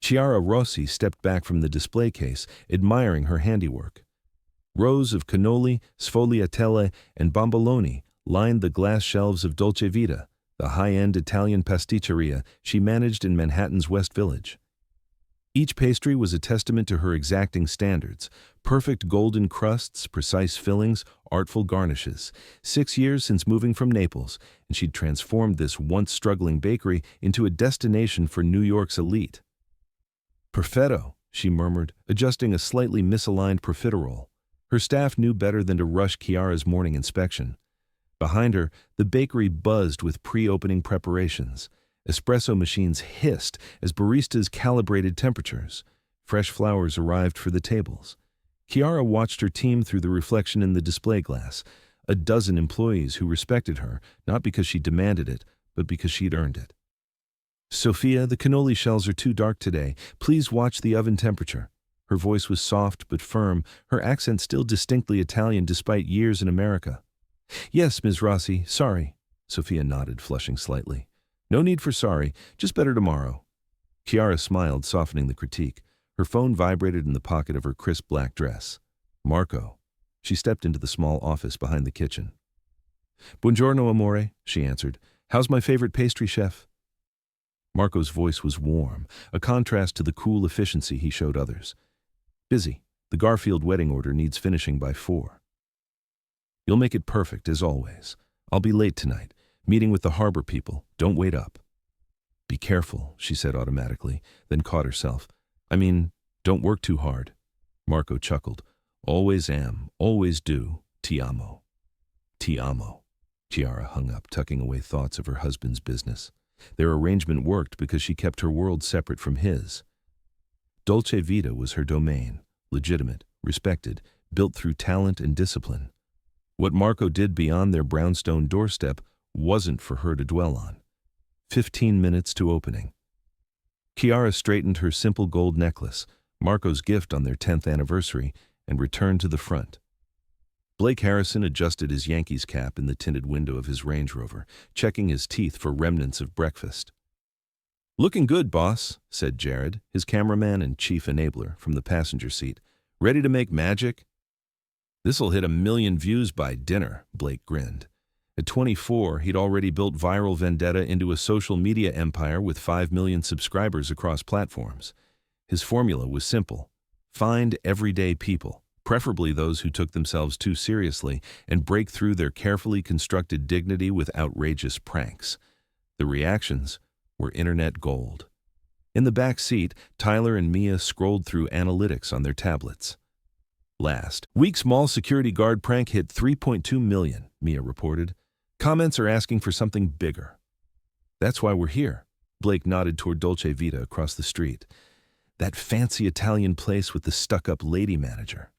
Chiara Rossi stepped back from the display case, admiring her handiwork. Rows of cannoli, sfogliatelle, and bomboloni lined the glass shelves of Dolce Vita, the high-end Italian pasticceria she managed in Manhattan's West Village. Each pastry was a testament to her exacting standards: perfect golden crusts, precise fillings, artful garnishes. 6 years since moving from Naples, and she'd transformed this once struggling bakery into a destination for New York's elite. "Perfetto," she murmured, adjusting a slightly misaligned profiterole. Her staff knew better than to rush Chiara's morning inspection. Behind her, the bakery buzzed with pre-opening preparations. Espresso machines hissed as baristas calibrated temperatures. Fresh flowers arrived for the tables. Chiara watched her team through the reflection in the display glass. A dozen employees who respected her, not because she demanded it, but because she'd earned it. "Sophia, the cannoli shells are too dark today. Please watch the oven temperature." Her voice was soft but firm, her accent still distinctly Italian despite years in America. "Yes, Ms. Rossi, sorry." Sophia nodded, flushing slightly. "No need for sorry, just better tomorrow." Chiara smiled, softening the critique. Her phone vibrated in the pocket of her crisp black dress. "Marco." She stepped into the small office behind the kitchen. "Buongiorno, amore," she answered. "How's my favorite pastry chef?" Marco's voice was warm, a contrast to the cool efficiency he showed others. "Busy. The Garfield wedding order needs finishing by 4. "You'll make it perfect, as always. I'll be late tonight. Meeting with the harbor people. Don't wait up." "Be careful," she said automatically, then caught herself. Don't work too hard." Marco chuckled. "Always am, always do. Ti amo." "Ti amo." Chiara hung up, tucking away thoughts of her husband's business. Their arrangement worked because she kept her world separate from his. Dolce Vita was her domain, legitimate, respected, built through talent and discipline. What Marco did beyond their brownstone doorstep wasn't for her to dwell on. 15 minutes to opening. Chiara straightened her simple gold necklace, Marco's gift on their 10th anniversary, and returned to the front. Blake Harrison adjusted his Yankees cap in the tinted window of his Range Rover, checking his teeth for remnants of breakfast. "Looking good, boss," said Jared, his cameraman and chief enabler, from the passenger seat. "Ready to make magic?" "This'll hit 1 million views by dinner," Blake grinned. At 24, he'd already built Viral Vendetta into a social media empire with 5 million subscribers across platforms. His formula was simple: find everyday people, preferably those who took themselves too seriously, and break through their carefully constructed dignity with outrageous pranks. The reactions were internet gold. In the back seat, Tyler and Mia scrolled through analytics on their tablets. "Last week's mall security guard prank hit 3.2 million, Mia reported. "Comments are asking for something bigger." "That's why we're here." Blake nodded toward Dolce Vita across the street. "That fancy Italian place with the stuck-up lady manager.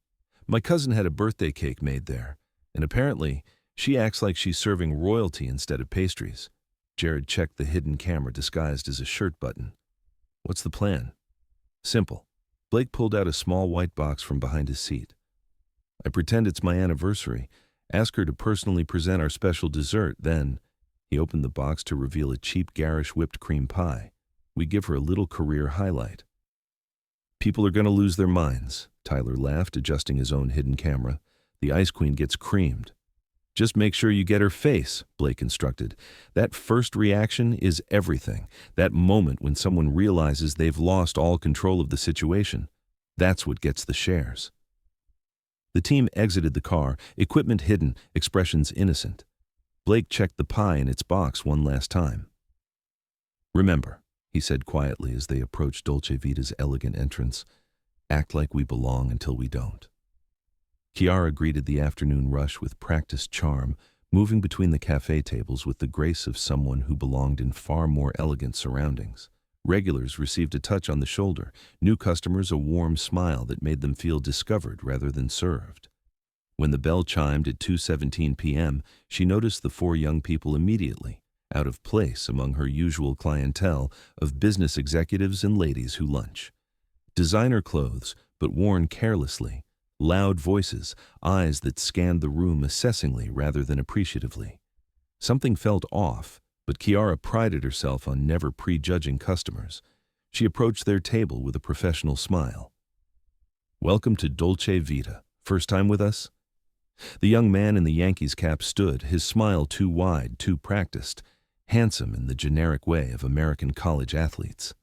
My cousin had a birthday cake made there, and apparently she acts like she's serving royalty instead of pastries." Jared checked the hidden camera disguised as a shirt button. "What's the plan?" "Simple." Blake pulled out a small white box from behind his seat. "I pretend it's my anniversary. Ask her to personally present our special dessert, then..." He opened the box to reveal a cheap, garish whipped cream pie. "We give her a little career highlight." "People are going to lose their minds," Tyler laughed, adjusting his own hidden camera. "The Ice Queen gets creamed." "Just make sure you get her face," Blake instructed. "That first reaction is everything. That moment when someone realizes they've lost all control of the situation. That's what gets the shares." The team exited the car, equipment hidden, expressions innocent. Blake checked the pie in its box one last time. "Remember," he said quietly as they approached Dolce Vita's elegant entrance, "act like we belong until we don't." Chiara greeted the afternoon rush with practiced charm, moving between the cafe tables with the grace of someone who belonged in far more elegant surroundings. Regulars received a touch on the shoulder, new customers a warm smile that made them feel discovered rather than served. When the bell chimed at 2:17 p.m., she noticed the 4 young people immediately, out of place among her usual clientele of business executives and ladies who lunch. Designer clothes, but worn carelessly, loud voices, eyes that scanned the room assessingly rather than appreciatively. Something felt off, but Chiara prided herself on never prejudging customers. She approached their table with a professional smile. "Welcome to Dolce Vita. First time with us?" The young man in the Yankees cap stood, his smile too wide, too practiced, handsome in the generic way of American college athletes.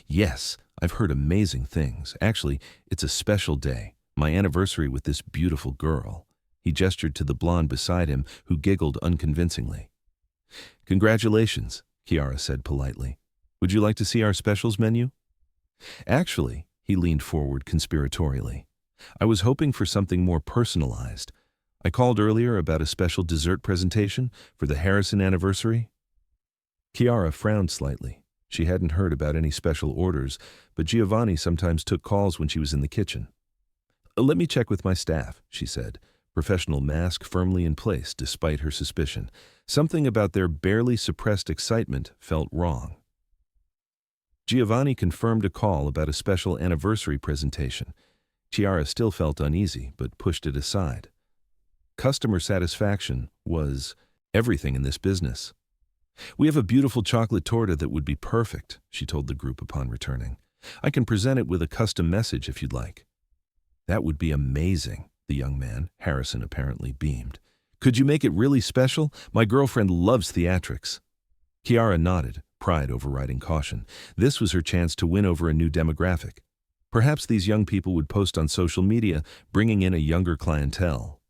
"Yes, I've heard amazing things. Actually, it's a special day, my anniversary with this beautiful girl." He gestured to the blonde beside him, who giggled unconvincingly. "Congratulations," Chiara said politely. "Would you like to see our specials menu?" "Actually," he leaned forward conspiratorially, "I was hoping for something more personalized. I called earlier about a special dessert presentation for the Harrison anniversary." Chiara frowned slightly. She hadn't heard about any special orders, but Giovanni sometimes took calls when she was in the kitchen. "Let me check with my staff," she said, professional mask firmly in place despite her suspicion. Something about their barely suppressed excitement felt wrong. Giovanni confirmed a call about a special anniversary presentation. Chiara still felt uneasy, but pushed it aside. Customer satisfaction was everything in this business. "We have a beautiful chocolate torta that would be perfect," she told the group upon returning. "I can present it with a custom message if you'd like." "That would be amazing," the young man, Harrison, apparently beamed. "Could you make it really special? My girlfriend loves theatrics." Chiara nodded, pride overriding caution. This was her chance to win over a new demographic. Perhaps these young people would post on social media, bringing in a younger clientele.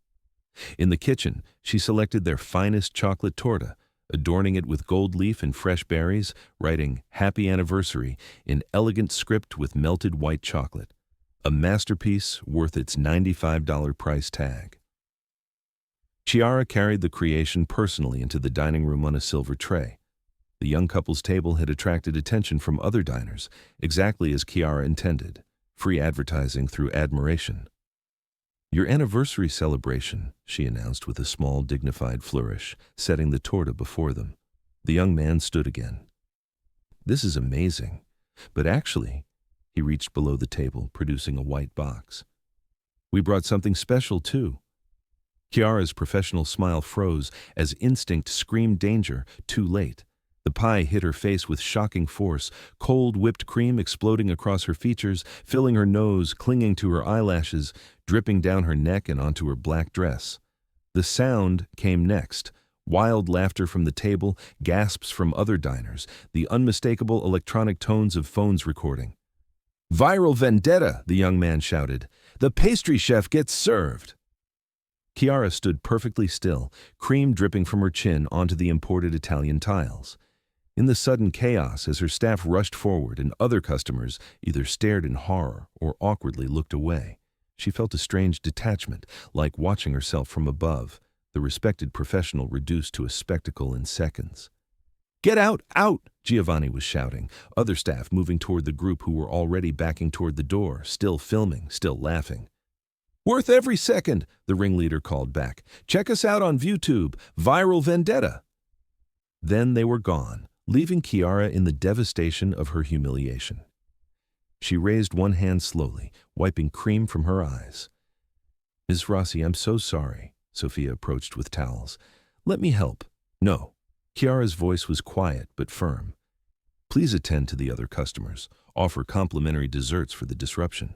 In the kitchen, she selected their finest chocolate torta, adorning it with gold leaf and fresh berries, writing "Happy Anniversary" in elegant script with melted white chocolate. A masterpiece worth its $95 price tag. Chiara carried the creation personally into the dining room on a silver tray. The young couple's table had attracted attention from other diners, exactly as Chiara intended. Free advertising through admiration. "Your anniversary celebration," she announced with a small, dignified flourish, setting the torta before them. The young man stood again. "This is amazing. But actually," he reached below the table, producing a white box. "We brought something special, too." Chiara's professional smile froze as instinct screamed danger, too late. The pie hit her face with shocking force, cold whipped cream exploding across her features, filling her nose, clinging to her eyelashes, dripping down her neck and onto her black dress. The sound came next. Wild laughter from the table, gasps from other diners, the unmistakable electronic tones of phones recording. "Viral vendetta," the young man shouted. "The pastry chef gets served." Chiara stood perfectly still, cream dripping from her chin onto the imported Italian tiles. In the sudden chaos, as her staff rushed forward and other customers either stared in horror or awkwardly looked away, she felt a strange detachment, like watching herself from above, the respected professional reduced to a spectacle in seconds. "Get out, out!" Giovanni was shouting, other staff moving toward the group who were already backing toward the door, still filming, still laughing. "Worth every second," the ringleader called back. "Check us out on ViewTube, Viral Vendetta." Then they were gone, leaving Chiara in the devastation of her humiliation. She raised one hand slowly, wiping cream from her eyes. "Ms. Rossi, I'm so sorry." Sophia approached with towels. "Let me help." "No." Chiara's voice was quiet but firm. "Please attend to the other customers. Offer complimentary desserts for the disruption."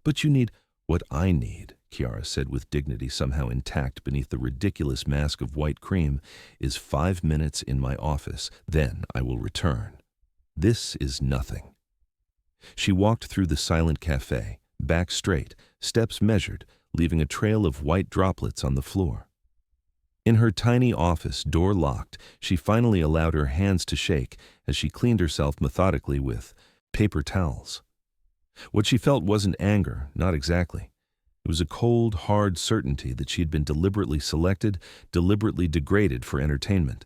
"But you need—" "What I need," Chiara said with dignity somehow intact beneath the ridiculous mask of white cream, "is 5 minutes in my office. Then I will return. This is nothing." She walked through the silent cafe, back straight, steps measured, leaving a trail of white droplets on the floor. In her tiny office, door locked, she finally allowed her hands to shake as she cleaned herself methodically with paper towels. What she felt wasn't anger, not exactly. It was a cold, hard certainty that she had been deliberately selected, deliberately degraded for entertainment.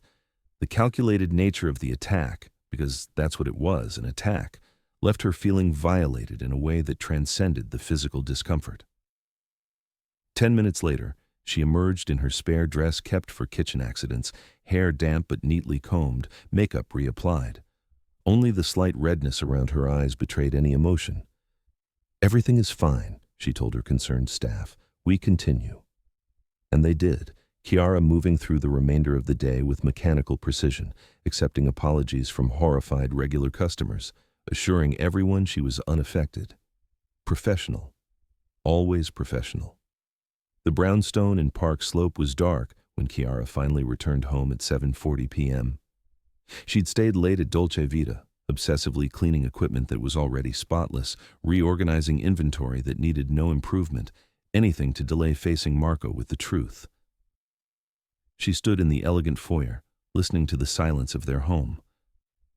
The calculated nature of the attack, because that's what it was, an attack, left her feeling violated in a way that transcended the physical discomfort. 10 minutes later, she emerged in her spare dress kept for kitchen accidents, hair damp but neatly combed, makeup reapplied. Only the slight redness around her eyes betrayed any emotion. "Everything is fine," she told her concerned staff. "We continue." And they did, Chiara moving through the remainder of the day with mechanical precision, accepting apologies from horrified regular customers, assuring everyone she was unaffected. Professional. Always professional. The brownstone in Park Slope was dark when Chiara finally returned home at 7:40 p.m. She'd stayed late at Dolce Vita, obsessively cleaning equipment that was already spotless, reorganizing inventory that needed no improvement, anything to delay facing Marco with the truth. She stood in the elegant foyer, listening to the silence of their home.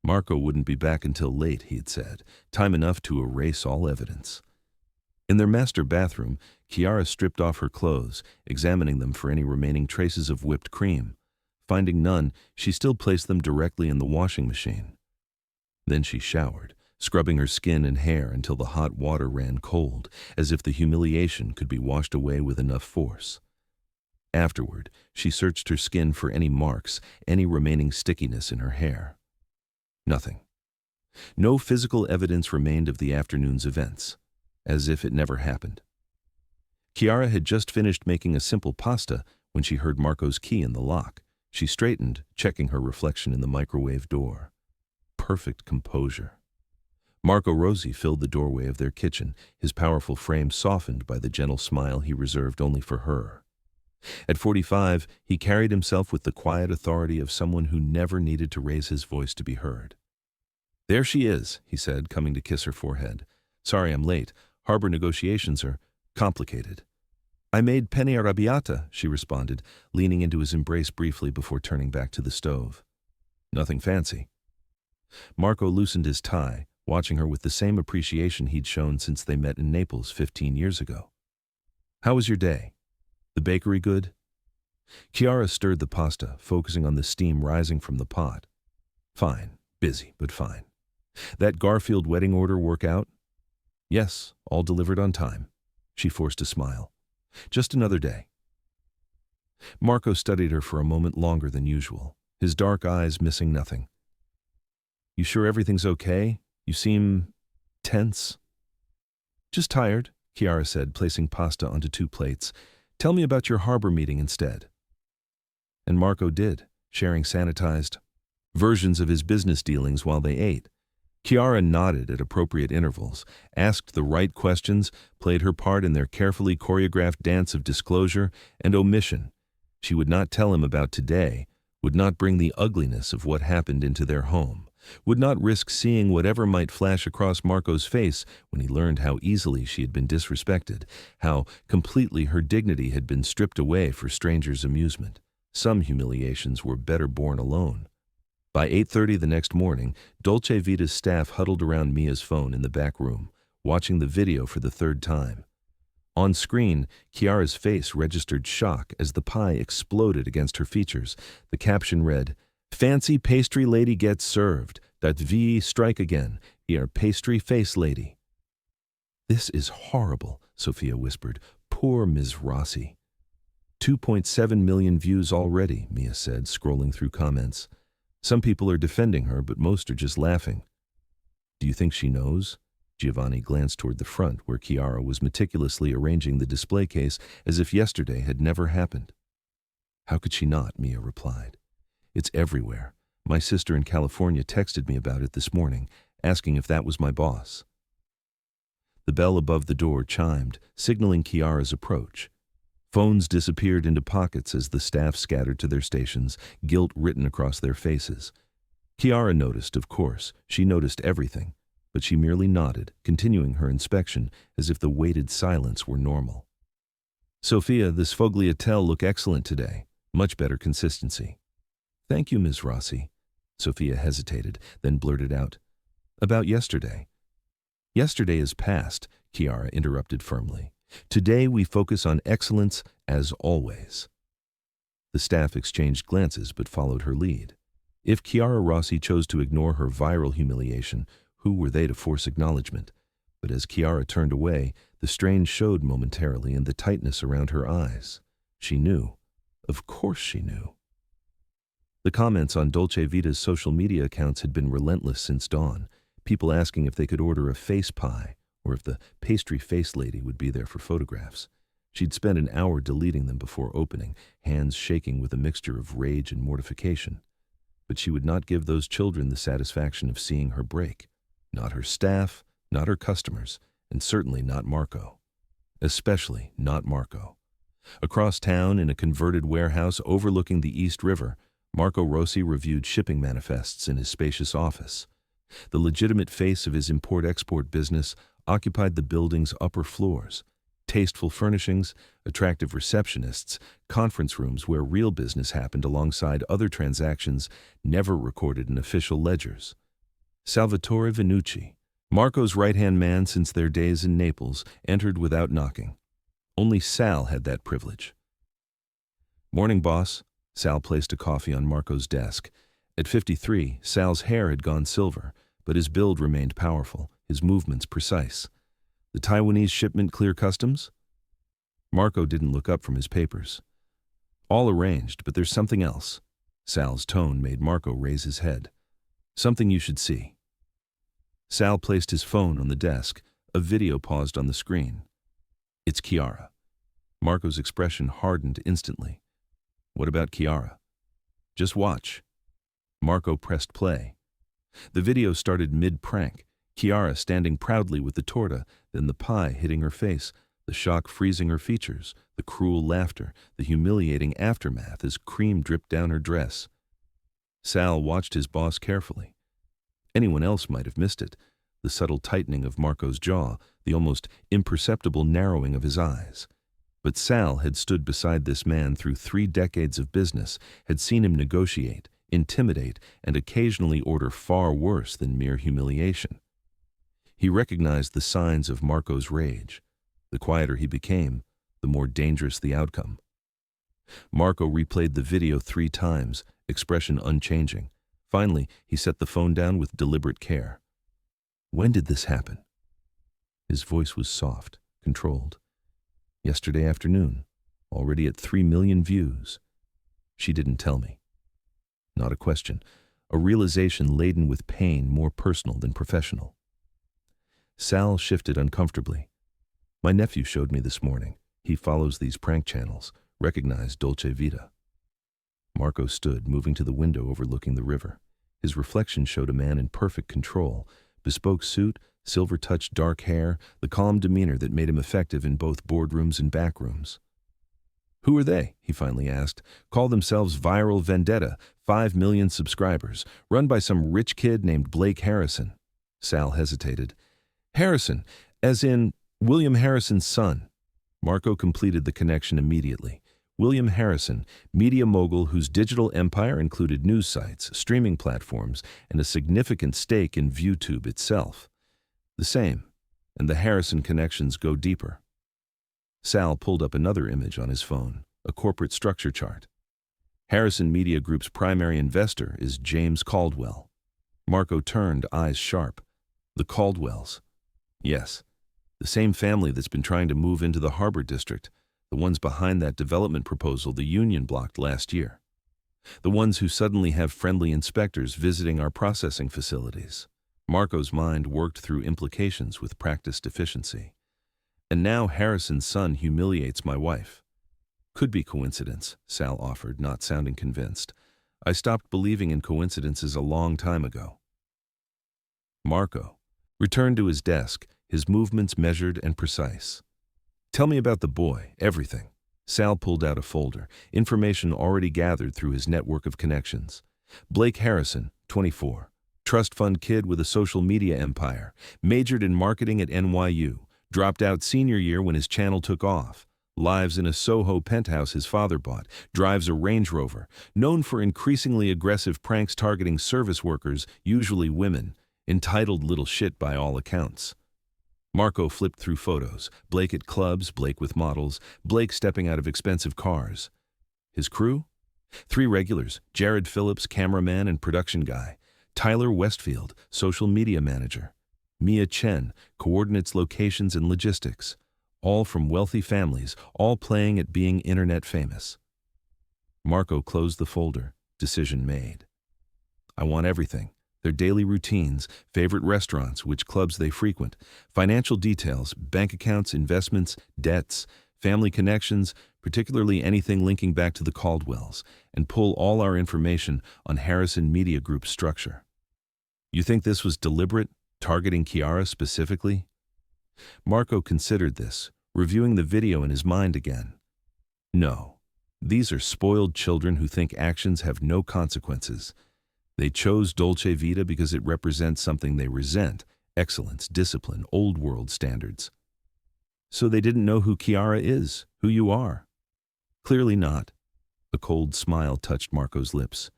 Marco wouldn't be back until late, he had said, time enough to erase all evidence. In their master bathroom, Chiara stripped off her clothes, examining them for any remaining traces of whipped cream. Finding none, she still placed them directly in the washing machine. Then she showered, scrubbing her skin and hair until the hot water ran cold, as if the humiliation could be washed away with enough force. Afterward, she searched her skin for any marks, any remaining stickiness in her hair. Nothing. No physical evidence remained of the afternoon's events, as if it never happened. Chiara had just finished making a simple pasta when she heard Marco's key in the lock. She straightened, checking her reflection in the microwave door. Perfect composure. Marco Rossi filled the doorway of their kitchen, his powerful frame softened by the gentle smile he reserved only for her. At 45, he carried himself with the quiet authority of someone who never needed to raise his voice to be heard. "There she is," he said, coming to kiss her forehead. "Sorry I'm late. Harbor negotiations are complicated." "I made penne arrabbiata," she responded, leaning into his embrace briefly before turning back to the stove. "Nothing fancy." Marco loosened his tie, watching her with the same appreciation he'd shown since they met in Naples 15 years ago. "How was your day? The bakery good?" Chiara stirred the pasta, focusing on the steam rising from the pot. "Fine. Busy, but fine. That Garfield wedding order work out?" "Yes, all delivered on time." She forced a smile. "Just another day." Marco studied her for a moment longer than usual, his dark eyes missing nothing. "You sure everything's okay? You seem tense." "Just tired," Chiara said, placing pasta onto 2 plates. "Tell me about your harbor meeting instead." And Marco did, sharing sanitized versions of his business dealings while they ate. Chiara nodded at appropriate intervals, asked the right questions, played her part in their carefully choreographed dance of disclosure and omission. She would not tell him about today, would not bring the ugliness of what happened into their home, would not risk seeing whatever might flash across Marco's face when he learned how easily she had been disrespected, how completely her dignity had been stripped away for strangers' amusement. Some humiliations were better borne alone. By 8:30 the next morning, Dolce Vita's staff huddled around Mia's phone in the back room, watching the video for the 3rd time. On screen, Chiara's face registered shock as the pie exploded against her features. The caption read, "Fancy pastry lady gets served. That V strike again. Here, pastry face lady." "This is horrible," Sophia whispered. "Poor Ms. Rossi." 2.7 million views already, Mia said, scrolling through comments. Some people are defending her, but most are just laughing. "Do you think she knows?" Giovanni glanced toward the front, where Chiara was meticulously arranging the display case as if yesterday had never happened. "How could she not?" Mia replied. "It's everywhere. My sister in California texted me about it this morning, asking if that was my boss." The bell above the door chimed, signaling Chiara's approach. Phones disappeared into pockets as the staff scattered to their stations, guilt written across their faces. Chiara noticed, of course. She noticed everything, but she merely nodded, continuing her inspection as if the weighted silence were normal. "Sophia, the sfogliatelle look excellent today. Much better consistency." "Thank you, Ms. Rossi." Sophia hesitated, then blurted out, "About yesterday." "Yesterday is past," Chiara interrupted firmly. "Today we focus on excellence as always." The staff exchanged glances but followed her lead. If Chiara Rossi chose to ignore her viral humiliation, who were they to force acknowledgement? But as Chiara turned away, the strain showed momentarily in the tightness around her eyes. She knew. Of course she knew. The comments on Dolce Vita's social media accounts had been relentless since dawn, people asking if they could order a face pie, or if the pastry face lady would be there for photographs. She'd spent an hour deleting them before opening, hands shaking with a mixture of rage and mortification. But she would not give those children the satisfaction of seeing her break. Not her staff, not her customers, and certainly not Marco. Especially not Marco. Across town, in a converted warehouse overlooking the East River, Marco Rossi reviewed shipping manifests in his spacious office. The legitimate face of his import-export business occupied the building's upper floors. Tasteful furnishings, attractive receptionists, conference rooms where real business happened alongside other transactions never recorded in official ledgers. Salvatore Venucci, Marco's right-hand man since their days in Naples, entered without knocking. Only Sal had that privilege. "Morning, boss." Sal placed a coffee on Marco's desk. At 53, Sal's hair had gone silver, but his build remained powerful, his movements precise. "The Taiwanese shipment clear customs?" Marco didn't look up from his papers. "All arranged, but there's something else." Sal's tone made Marco raise his head. "Something you should see." Sal placed his phone on the desk. A video paused on the screen. "It's Chiara." Marco's expression hardened instantly. "What about Chiara?" "Just watch." Marco pressed play. The video started mid-prank, Chiara standing proudly with the torta, then the pie hitting her face, the shock freezing her features, the cruel laughter, the humiliating aftermath as cream dripped down her dress. Sal watched his boss carefully. Anyone else might have missed it, the subtle tightening of Marco's jaw, the almost imperceptible narrowing of his eyes. But Sal had stood beside this man through 3 decades of business, had seen him negotiate, intimidate, and occasionally order far worse than mere humiliation. He recognized the signs of Marco's rage. The quieter he became, the more dangerous the outcome. Marco replayed the video 3 times, expression unchanging. Finally, he set the phone down with deliberate care. "When did this happen?" His voice was soft, controlled. "Yesterday afternoon, already at 3 million views." "She didn't tell me." Not a question, a realization laden with pain more personal than professional. Sal shifted uncomfortably. "My nephew showed me this morning. He follows these prank channels, recognized Dolce Vita." Marco stood, moving to the window overlooking the river. His reflection showed a man in perfect control, bespoke suit, silver-touched dark hair, the calm demeanor that made him effective in both boardrooms and backrooms. "Who are they?" he finally asked. "Call themselves Viral Vendetta, 5 million subscribers, run by some rich kid named Blake Harrison." Sal hesitated. "Harrison, as in William Harrison's son." Marco completed the connection immediately. William Harrison, media mogul whose digital empire included news sites, streaming platforms, and a significant stake in ViewTube itself. The same, and the Harrison connections go deeper. Sal pulled up another image on his phone, a corporate structure chart. Harrison Media Group's primary investor is James Caldwell. Marco turned, eyes sharp. The Caldwells. Yes, the same family that's been trying to move into the Harbor District, the ones behind that development proposal the union blocked last year. The ones who suddenly have friendly inspectors visiting our processing facilities. Marco's mind worked through implications with practiced efficiency. "And now Harrison's son humiliates my wife." "Could be coincidence," Sal offered, not sounding convinced. "I stopped believing in coincidences a long time ago." Marco returned to his desk, his movements measured and precise. "Tell me about the boy, everything." Sal pulled out a folder, information already gathered through his network of connections. Blake Harrison, 24, trust fund kid with a social media empire, majored in marketing at NYU, dropped out senior year when his channel took off, lives in a Soho penthouse his father bought, drives a Range Rover, known for increasingly aggressive pranks targeting service workers, usually women, entitled little shit by all accounts. Marco flipped through photos, Blake at clubs, Blake with models, Blake stepping out of expensive cars. His crew? 3 regulars, Jared Phillips, cameraman and production guy, Tyler Westfield, social media manager, Mia Chen, coordinates, locations, and logistics, all from wealthy families, all playing at being internet famous. Marco closed the folder, decision made. "I want everything. Their daily routines, favorite restaurants, which clubs they frequent, financial details, bank accounts, investments, debts, family connections, particularly anything linking back to the Caldwells, and pull all our information on Harrison Media Group's structure." "You think this was deliberate?" Targeting Chiara specifically? Marco considered this, reviewing the video in his mind again. No. These are spoiled children who think actions have no consequences. They chose Dolce Vita because it represents something they resent: excellence, discipline, old-world standards. So they didn't know who Chiara is, who you are. Clearly not. A cold smile touched Marco's lips.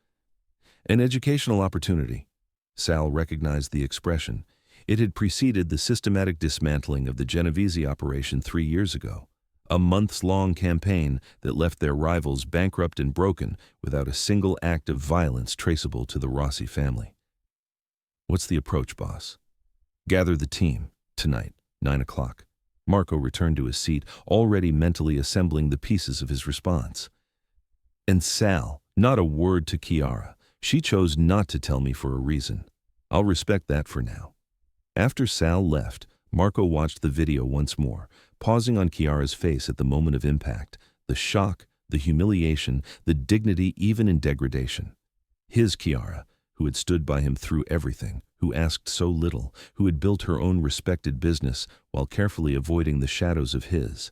An educational opportunity. Sal recognized the expression. It had preceded the systematic dismantling of the Genovese operation 3 years ago, a months-long campaign that left their rivals bankrupt and broken without a single act of violence traceable to the Rossi family. What's the approach, boss? Gather the team, tonight, 9 o'clock. Marco returned to his seat, already mentally assembling the pieces of his response. And Sal, not a word to Chiara. She chose not to tell me for a reason. I'll respect that for now. After Sal left, Marco watched the video once more, pausing on Chiara's face at the moment of impact, the shock, the humiliation, the dignity even in degradation. His Chiara, who had stood by him through everything, who asked so little, who had built her own respected business while carefully avoiding the shadows of his.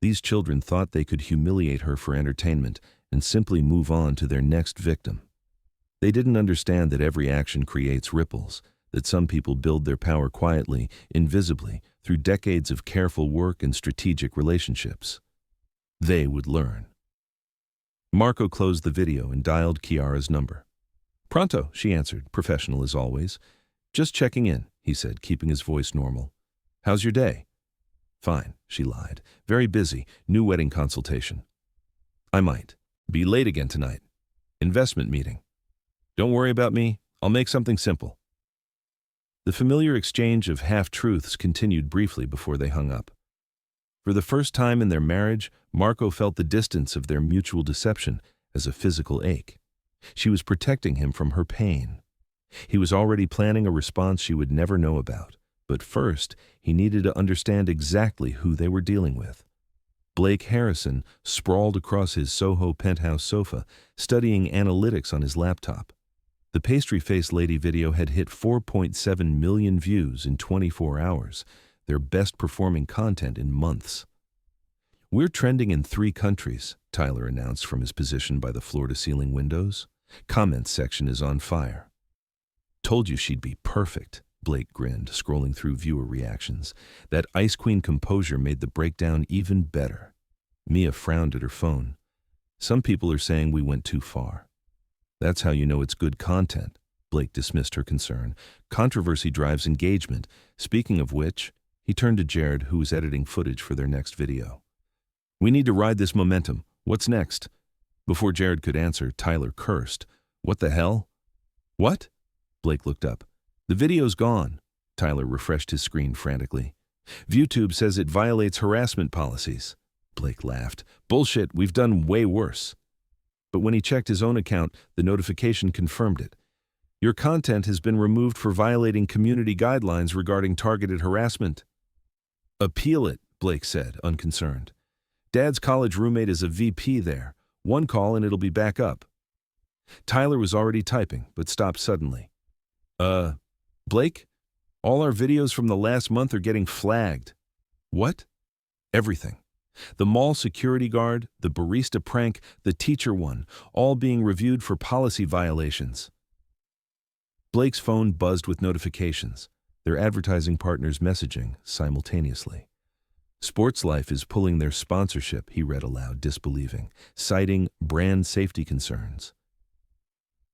These children thought they could humiliate her for entertainment and simply move on to their next victim. They didn't understand that every action creates ripples, that some people build their power quietly, invisibly, through decades of careful work and strategic relationships. They would learn. Marco closed the video and dialed Chiara's number. "Pronto," she answered, professional as always. "Just checking in," he said, keeping his voice normal. "How's your day?" "Fine," she lied. "Very busy. New wedding consultation." "I might be late again tonight. Investment meeting." "Don't worry about me. I'll make something simple." The familiar exchange of half-truths continued briefly before they hung up. For the first time in their marriage, Marco felt the distance of their mutual deception as a physical ache. She was protecting him from her pain. He was already planning a response she would never know about, but first he needed to understand exactly who they were dealing with. Blake Harrison sprawled across his Soho penthouse sofa, studying analytics on his laptop. The pastry-faced lady video had hit 4.7 million views in 24 hours, their best-performing content in months. "We're trending in 3 countries, Tyler announced from his position by the floor-to-ceiling windows. "Comments section is on fire." "Told you she'd be perfect," Blake grinned, scrolling through viewer reactions. That Ice Queen composure made the breakdown even better. Mia frowned at her phone. "Some people are saying we went too far." "That's how you know it's good content," Blake dismissed her concern. "Controversy drives engagement. Speaking of which," he turned to Jared, who was editing footage for their next video. "We need to ride this momentum. What's next?" Before Jared could answer, Tyler cursed. "What the hell?" "What?" Blake looked up. "The video's gone." Tyler refreshed his screen frantically. "ViewTube says it violates harassment policies." Blake laughed. "Bullshit, we've done way worse." But when he checked his own account, the notification confirmed it. "Your content has been removed for violating community guidelines regarding targeted harassment." "Appeal it," Blake said, unconcerned. "Dad's college roommate is a VP there. One call and it'll be back up." Tyler was already typing, but stopped suddenly. Blake? All our videos from the last month are getting flagged." "What?" "Everything. The mall security guard, the barista prank, the teacher one, all being reviewed for policy violations." Blake's phone buzzed with notifications, their advertising partners messaging simultaneously. "Sports Life is pulling their sponsorship," he read aloud, disbelieving, citing brand safety concerns.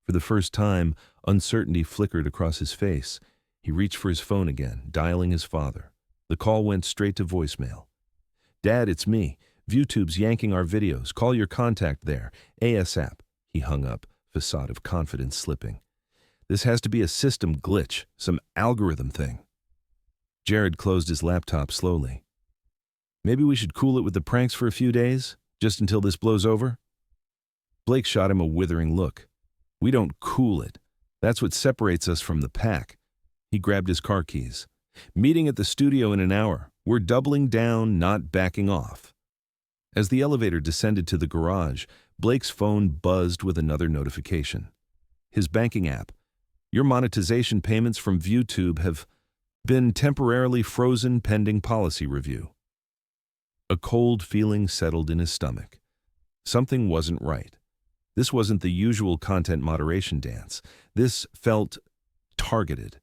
For the first time, uncertainty flickered across his face. He reached for his phone again, dialing his father. The call went straight to voicemail. "Dad, it's me. ViewTube's yanking our videos. Call your contact there. ASAP." He hung up, facade of confidence slipping. "This has to be a system glitch, some algorithm thing." Jared closed his laptop slowly. "Maybe we should cool it with the pranks for a few days, just until this blows over?" Blake shot him a withering look. "We don't cool it. That's what separates us from the pack." He grabbed his car keys. "Meeting at the studio in an hour. We're doubling down, not backing off." As the elevator descended to the garage, Blake's phone buzzed with another notification. His banking app. Your monetization payments from ViewTube have been temporarily frozen pending policy review. A cold feeling settled in his stomach. Something wasn't right. This wasn't the usual content moderation dance. This felt targeted.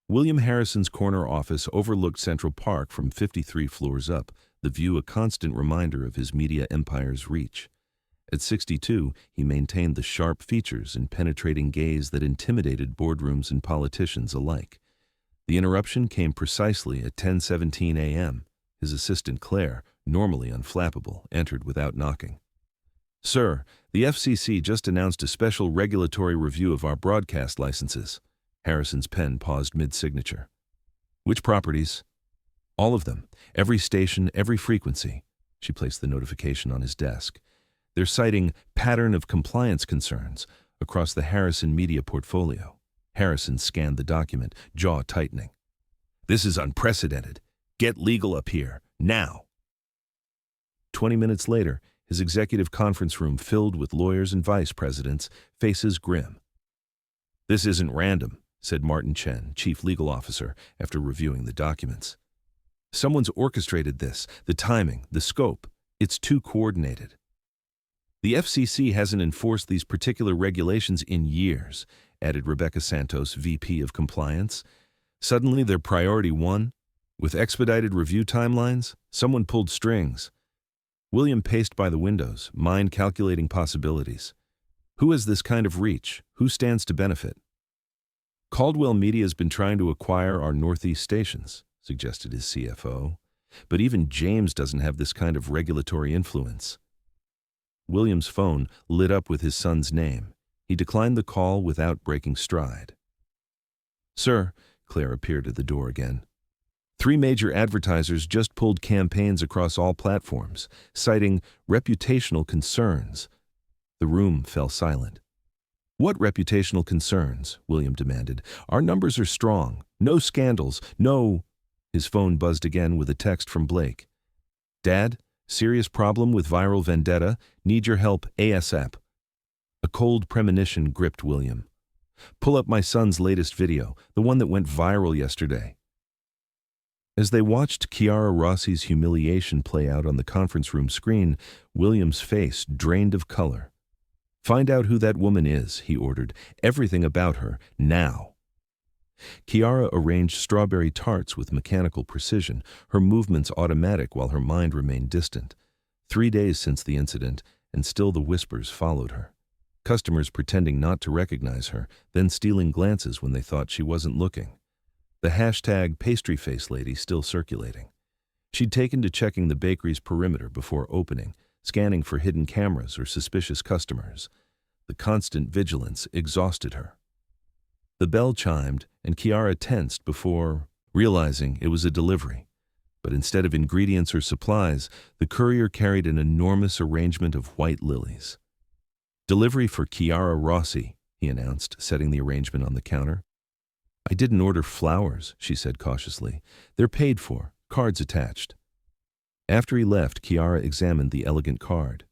William Harrison's corner office overlooked Central Park from 53 floors up, the view a constant reminder of his media empire's reach. At 62, he maintained the sharp features and penetrating gaze that intimidated boardrooms and politicians alike. The interruption came precisely at 10:17 a.m. His assistant Claire, normally unflappable, entered without knocking. "Sir, the FCC just announced a special regulatory review of our broadcast licenses." Harrison's pen paused mid-signature. "Which properties?" "All of them. Every station, every frequency." She placed the notification on his desk. "They're citing pattern of compliance concerns across the Harrison media portfolio." Harrison scanned the document, jaw tightening. "This is unprecedented. Get legal up here, now." 20 minutes later, his executive conference room filled with lawyers and vice presidents, faces grim. "This isn't random," said Martin Chen, chief legal officer, after reviewing the documents. "Someone's orchestrated this, the timing, the scope. It's too coordinated. The FCC hasn't enforced these particular regulations in years," added Rebecca Santos, VP of Compliance. "Suddenly they're priority one? With expedited review timelines? Someone pulled strings." William paced by the windows, mind calculating possibilities. Who has this kind of reach? Who stands to benefit? "Caldwell Media's been trying to acquire our Northeast stations," suggested his CFO. "But even James doesn't have this kind of regulatory influence." William's phone lit up with his son's name. He declined the call without breaking stride. "Sir," Claire appeared at the door again. "3 major advertisers just pulled campaigns across all platforms, citing reputational concerns." The room fell silent. "What reputational concerns?" William demanded. "Our numbers are strong. No scandals. No—" His phone buzzed again with a text from Blake. "Dad, serious problem with viral vendetta. Need your help ASAP." A cold premonition gripped William. "Pull up my son's latest video, the one that went viral yesterday." As they watched Chiara Rossi's humiliation play out on the conference room screen, William's face drained of color. "Find out who that woman is," he ordered. "Everything about her, now." Chiara arranged strawberry tarts with mechanical precision, her movements automatic while her mind remained distant. 3 days since the incident, and still the whispers followed her. Customers pretending not to recognize her, then stealing glances when they thought she wasn't looking. The hashtag pastry-face lady still circulating. She'd taken to checking the bakery's perimeter before opening, scanning for hidden cameras or suspicious customers. The constant vigilance exhausted her. The bell chimed, and Chiara tensed before realizing it was a delivery. But instead of ingredients or supplies, the courier carried an enormous arrangement of white lilies. "Delivery for Chiara Rossi," he announced, setting the arrangement on the counter. "I didn't order flowers," she said cautiously. "They're paid for, cards attached." After he left, Chiara examined the elegant card.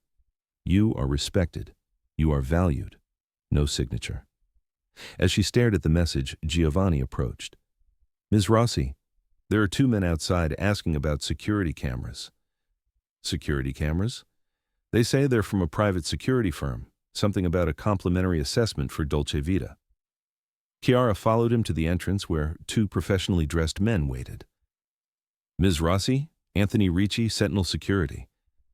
"You are respected. You are valued." No signature. As she stared at the message, Giovanni approached. "Ms. Rossi, there are 2 men outside asking about security cameras." "Security cameras?" "They say they're from a private security firm. Something about a complimentary assessment for Dolce Vita." Chiara followed him to the entrance where 2 professionally dressed men waited. "Ms. Rossi, Anthony Ricci, Sentinel Security."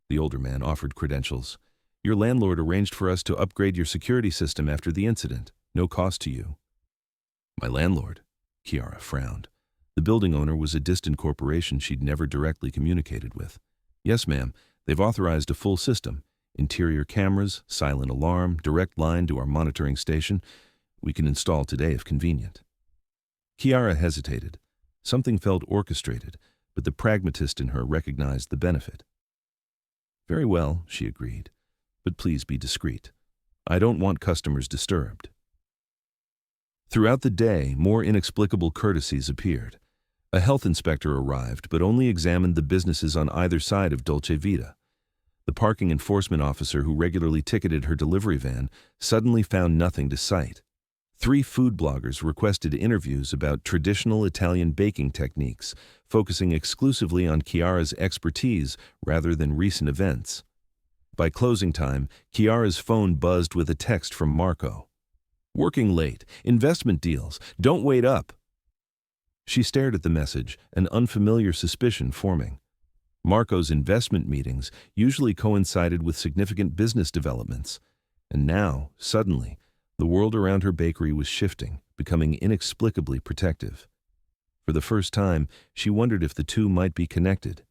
The older man offered credentials. "Your landlord arranged for us to upgrade your security system after the incident. No cost to you." "My landlord?" Chiara frowned. The building owner was a distant corporation she'd never directly communicated with. "Yes, ma'am. They've authorized a full system. Interior cameras, silent alarm, direct line to our monitoring station. We can install today if convenient." Chiara hesitated. Something felt orchestrated, but the pragmatist in her recognized the benefit. "Very well," she agreed. "But please be discreet. I don't want customers disturbed." Throughout the day, more inexplicable courtesies appeared. A health inspector arrived, but only examined the businesses on either side of Dolce Vita. The parking enforcement officer who regularly ticketed her delivery van suddenly found nothing to cite. 3 food bloggers requested interviews about traditional Italian baking techniques, focusing exclusively on Chiara's expertise rather than recent events. By closing time, Chiara's phone buzzed with a text from Marco. "Working late. Investment deals. Don't wait up." She stared at the message, an unfamiliar suspicion forming. Marco's investment meetings usually coincided with significant business developments, and now, suddenly, the world around her bakery was shifting, becoming inexplicably protective. For the first time, she wondered if the two might be connected.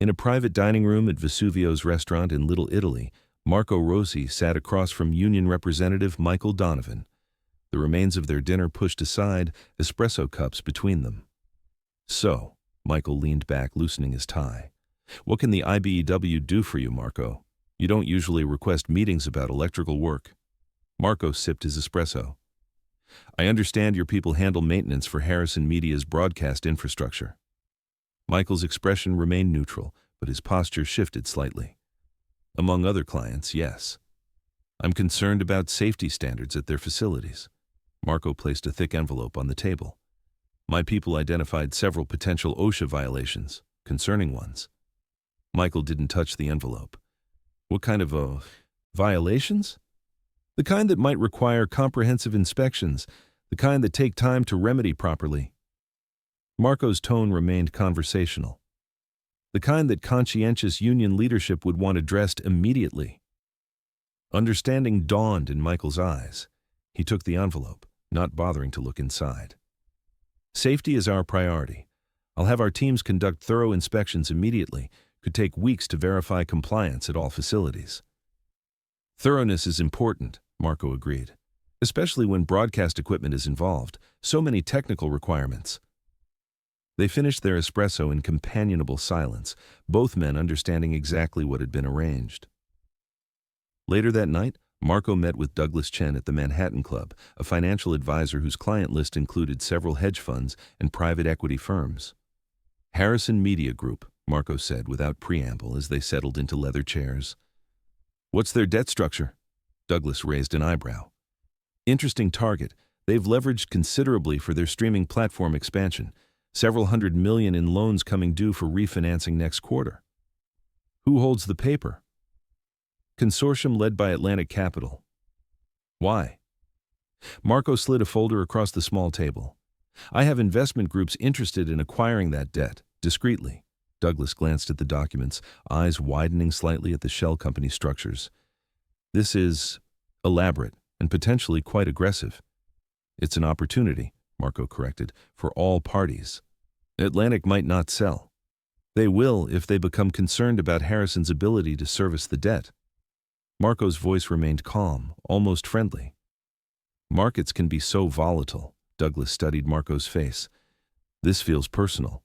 In a private dining room at Vesuvio's restaurant in Little Italy, Marco Rossi sat across from union representative Michael Donovan. The remains of their dinner pushed aside, espresso cups between them. "So," Michael leaned back, loosening his tie. "What can the IBEW do for you, Marco? You don't usually request meetings about electrical work." Marco sipped his espresso. "I understand your people handle maintenance for Harrison Media's broadcast infrastructure." Michael's expression remained neutral, but his posture shifted slightly. "Among other clients, yes. I'm concerned about safety standards at their facilities." Marco placed a thick envelope on the table. "My people identified several potential OSHA violations, concerning ones." Michael didn't touch the envelope. "What kind of violations?" "The kind that might require comprehensive inspections, the kind that take time to remedy properly." Marco's tone remained conversational. "The kind that conscientious union leadership would want addressed immediately." Understanding dawned in Michael's eyes. He took the envelope, not bothering to look inside. "Safety is our priority. I'll have our teams conduct thorough inspections immediately. Could take weeks to verify compliance at all facilities." "Thoroughness is important," Marco agreed, "especially when broadcast equipment is involved. So many technical requirements." They finished their espresso in companionable silence, both men understanding exactly what had been arranged. Later that night, Marco met with Douglas Chen at the Manhattan Club, a financial advisor whose client list included several hedge funds and private equity firms. "Harrison Media Group," Marco said without preamble as they settled into leather chairs. "What's their debt structure?" Douglas raised an eyebrow. "Interesting target. They've leveraged considerably for their streaming platform expansion. Several $100 million in loans coming due for refinancing next quarter." "Who holds the paper?" "Consortium led by Atlantic Capital." "Why?" Marco slid a folder across the small table. "I have investment groups interested in acquiring that debt, discreetly." Douglas glanced at the documents, eyes widening slightly at the shell company structures. "This is elaborate and potentially quite aggressive." "It's an opportunity," Marco corrected, "for all parties. Atlantic might not sell. They will if they become concerned about Harrison's ability to service the debt." Marco's voice remained calm, almost friendly. "Markets can be so volatile." Douglas studied Marco's face. "This feels personal."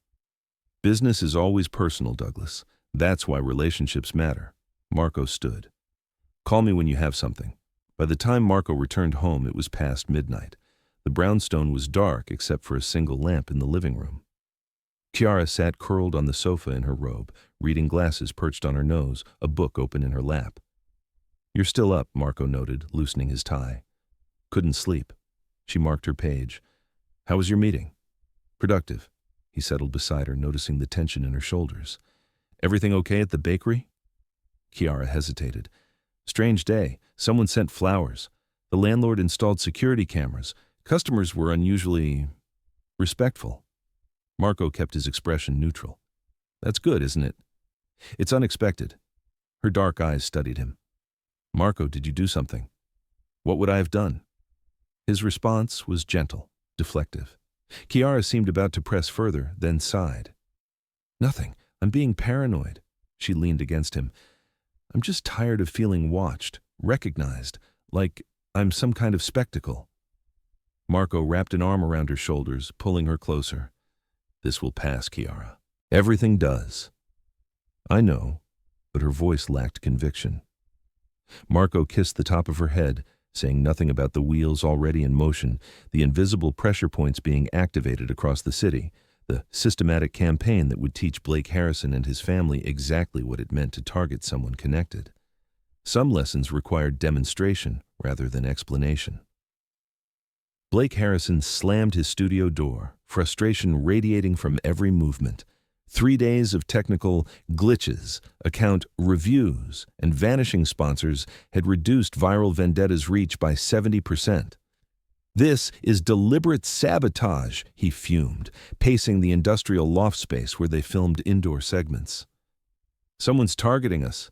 "Business is always personal, Douglas. That's why relationships matter." Marco stood. "Call me when you have something." By the time Marco returned home, it was past midnight. The brownstone was dark except for a single lamp in the living room. Chiara sat curled on the sofa in her robe, reading glasses perched on her nose, a book open in her lap. "You're still up," Marco noted, loosening his tie. "Couldn't sleep." She marked her page. "How was your meeting?" "Productive." He settled beside her, noticing the tension in her shoulders. "Everything okay at the bakery?" Chiara hesitated. "Strange day. Someone sent flowers. The landlord installed security cameras. Customers were unusually respectful." Marco kept his expression neutral. "That's good, isn't it?" "It's unexpected." Her dark eyes studied him. "Marco, did you do something?" "What would I have done?" His response was gentle, deflective. Chiara seemed about to press further, then sighed. "Nothing. I'm being paranoid." She leaned against him. "I'm just tired of feeling watched, recognized, like I'm some kind of spectacle." Marco wrapped an arm around her shoulders, pulling her closer. "This will pass, Chiara. Everything does." "I know," but her voice lacked conviction. Marco kissed the top of her head, saying nothing about the wheels already in motion, the invisible pressure points being activated across the city, the systematic campaign that would teach Blake Harrison and his family exactly what it meant to target someone connected. Some lessons required demonstration rather than explanation. Blake Harrison slammed his studio door, frustration radiating from every movement. 3 days of technical glitches, account reviews, and vanishing sponsors had reduced Viral Vendetta's reach by 70%. "This is deliberate sabotage," he fumed, pacing the industrial loft space where they filmed indoor segments. "Someone's targeting us."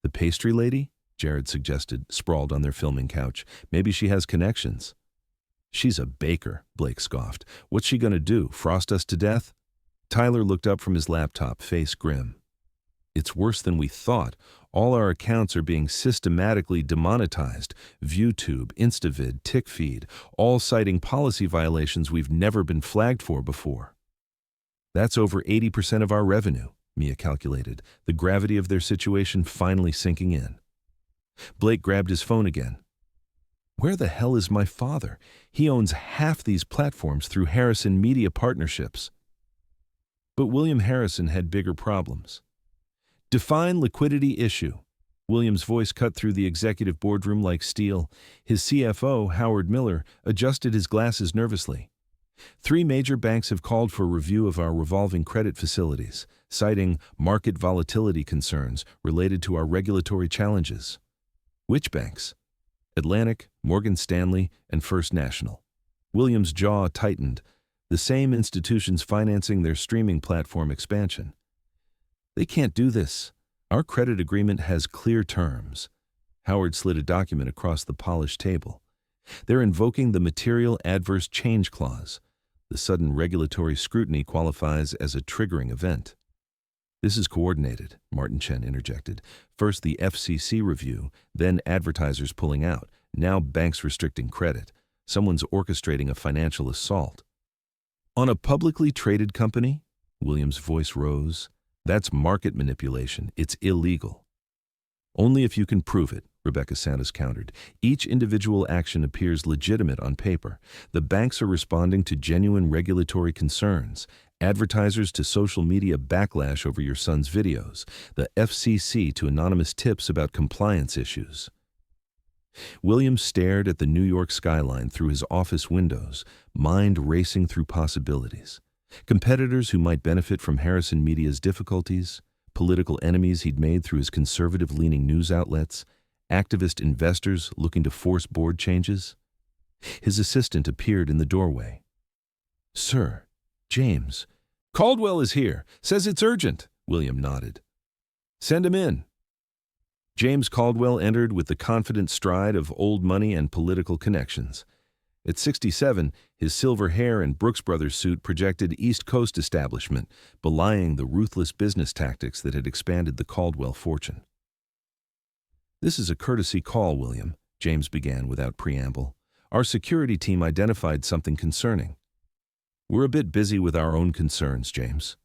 "The pastry lady?" Jared suggested, sprawled on their filming couch. "Maybe she has connections." "She's a baker," Blake scoffed. "What's she gonna do, frost us to death?" Tyler looked up from his laptop, face grim. "It's worse than we thought. All our accounts are being systematically demonetized. ViewTube, InstaVid, TickFeed, all citing policy violations we've never been flagged for before." "That's over 80% of our revenue," Mia calculated, the gravity of their situation finally sinking in. Blake grabbed his phone again. "Where the hell is my father? He owns half these platforms through Harrison Media Partnerships." But William Harrison had bigger problems. "Define liquidity issue." William's voice cut through the executive boardroom like steel. His CFO, Howard Miller, adjusted his glasses nervously. "3 major banks have called for review of our revolving credit facilities, citing market volatility concerns related to our regulatory challenges." "Which banks?" "Atlantic, Morgan Stanley, and First National." William's jaw tightened. The same institutions financing their streaming platform expansion. "They can't do this. Our credit agreement has clear terms." Howard slid a document across the polished table. "They're invoking the material adverse change clause. The sudden regulatory scrutiny qualifies as a triggering event." "This is coordinated," Martin Chen interjected. "First the FCC review, then advertisers pulling out, now banks restricting credit. Someone's orchestrating a financial assault." "On a publicly traded company?" William's voice rose. "That's market manipulation. It's illegal." "Only if you can prove it," Rebecca Santos countered. "Each individual action appears legitimate on paper. The banks are responding to genuine regulatory concerns. Advertisers to social media backlash over your son's videos. The FCC to anonymous tips about compliance issues." William stared at the New York skyline through his office windows, mind racing through possibilities. Competitors who might benefit from Harrison Media's difficulties, political enemies he'd made through his conservative-leaning news outlets, activist investors looking to force board changes. His assistant appeared in the doorway. "Sir, James." "Caldwell is here. Says it's urgent." William nodded. "Send him in." James Caldwell entered with the confident stride of old money and political connections. At 67, his silver hair and Brooks Brothers suit projected East Coast establishment, belying the ruthless business tactics that had expanded the Caldwell fortune. "This is a courtesy call, William," James began without preamble. "Our security team identified something concerning." "We're a bit busy with our own concerns, James."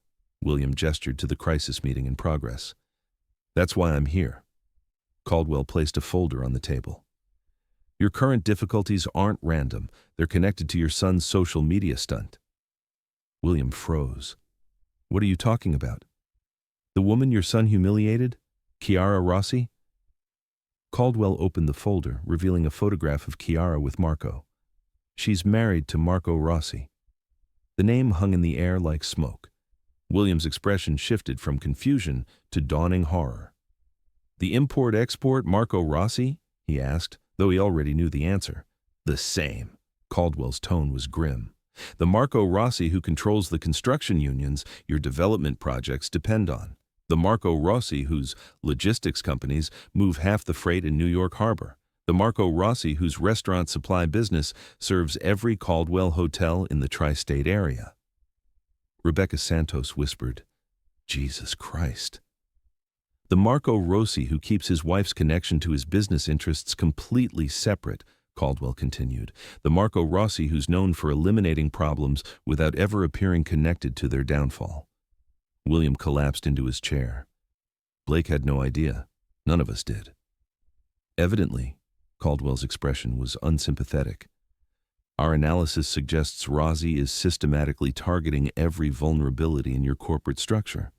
William gestured to the crisis meeting in progress. "That's why I'm here." Caldwell placed a folder on the table. "Your current difficulties aren't random. They're connected to your son's social media stunt." William froze. "What are you talking about? The woman your son humiliated? Chiara Rossi?" Caldwell opened the folder, revealing a photograph of Chiara with Marco. "She's married to Marco Rossi." The name hung in the air like smoke. William's expression shifted from confusion to dawning horror. "The import-export Marco Rossi?" he asked, though he already knew the answer. "The same." Caldwell's tone was grim. "The Marco Rossi who controls the construction unions your development projects depend on. The Marco Rossi whose logistics companies move half the freight in New York Harbor. The Marco Rossi whose restaurant supply business serves every Caldwell hotel in the tri-state area." Rebecca Santos whispered, "Jesus Christ." "The Marco Rossi who keeps his wife's connection to his business interests completely separate," Caldwell continued. "The Marco Rossi who's known for eliminating problems without ever appearing connected to their downfall." William collapsed into his chair. Blake had no idea. None of us did. "Evidently," Caldwell's expression was unsympathetic. "Our analysis suggests Rossi is systematically targeting every vulnerability in your corporate structure.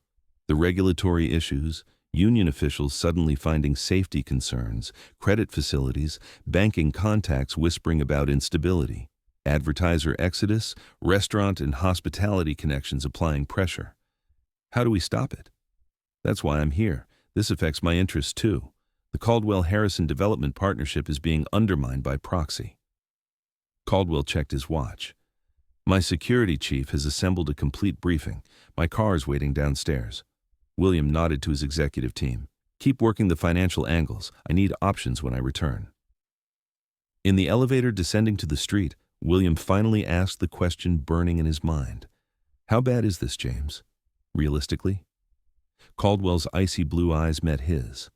The regulatory issues, union officials suddenly finding safety concerns, credit facilities, banking contacts whispering about instability. advertiser exodus, restaurant and hospitality connections applying pressure. How do we stop it? That's why I'm here. This affects my interests too. The Caldwell-Harrison Development Partnership is being undermined by proxy. Caldwell checked his watch. My security chief has assembled a complete briefing. My car is waiting downstairs. William nodded to his executive team. Keep working the financial angles. I need options when I return. In the elevator descending to the street, William finally asked the question burning in his mind. How bad is this, James? Realistically? Caldwell's icy blue eyes met his.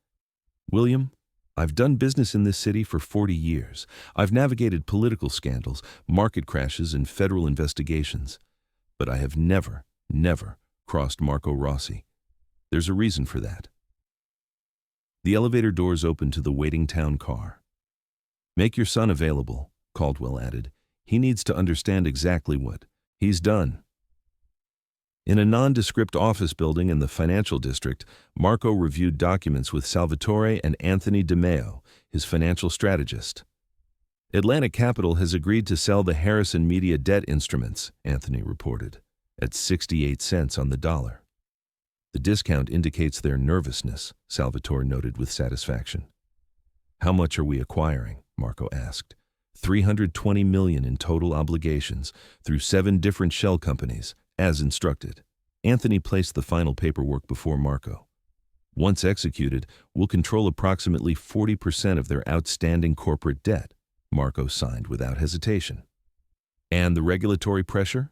William, I've done business in this city for 40 years. I've navigated political scandals, market crashes, and federal investigations. But I have never crossed Marco Rossi. There's a reason for that. The elevator doors opened to the waiting town car. Make your son available, Caldwell added. He needs to understand exactly what he's done. In a nondescript office building in the financial district, Marco reviewed documents with Salvatore and Anthony DeMeo, his financial strategist. Atlantic Capital has agreed to sell the Harrison Media debt instruments, Anthony reported, at 68 cents on the dollar. The discount indicates their nervousness, Salvatore noted with satisfaction. How much are we acquiring? Marco asked. $320 million in total obligations through 7 different shell companies, as instructed. Anthony placed the final paperwork before Marco. Once executed, we'll control approximately 40% of their outstanding corporate debt, Marco signed without hesitation. And the regulatory pressure?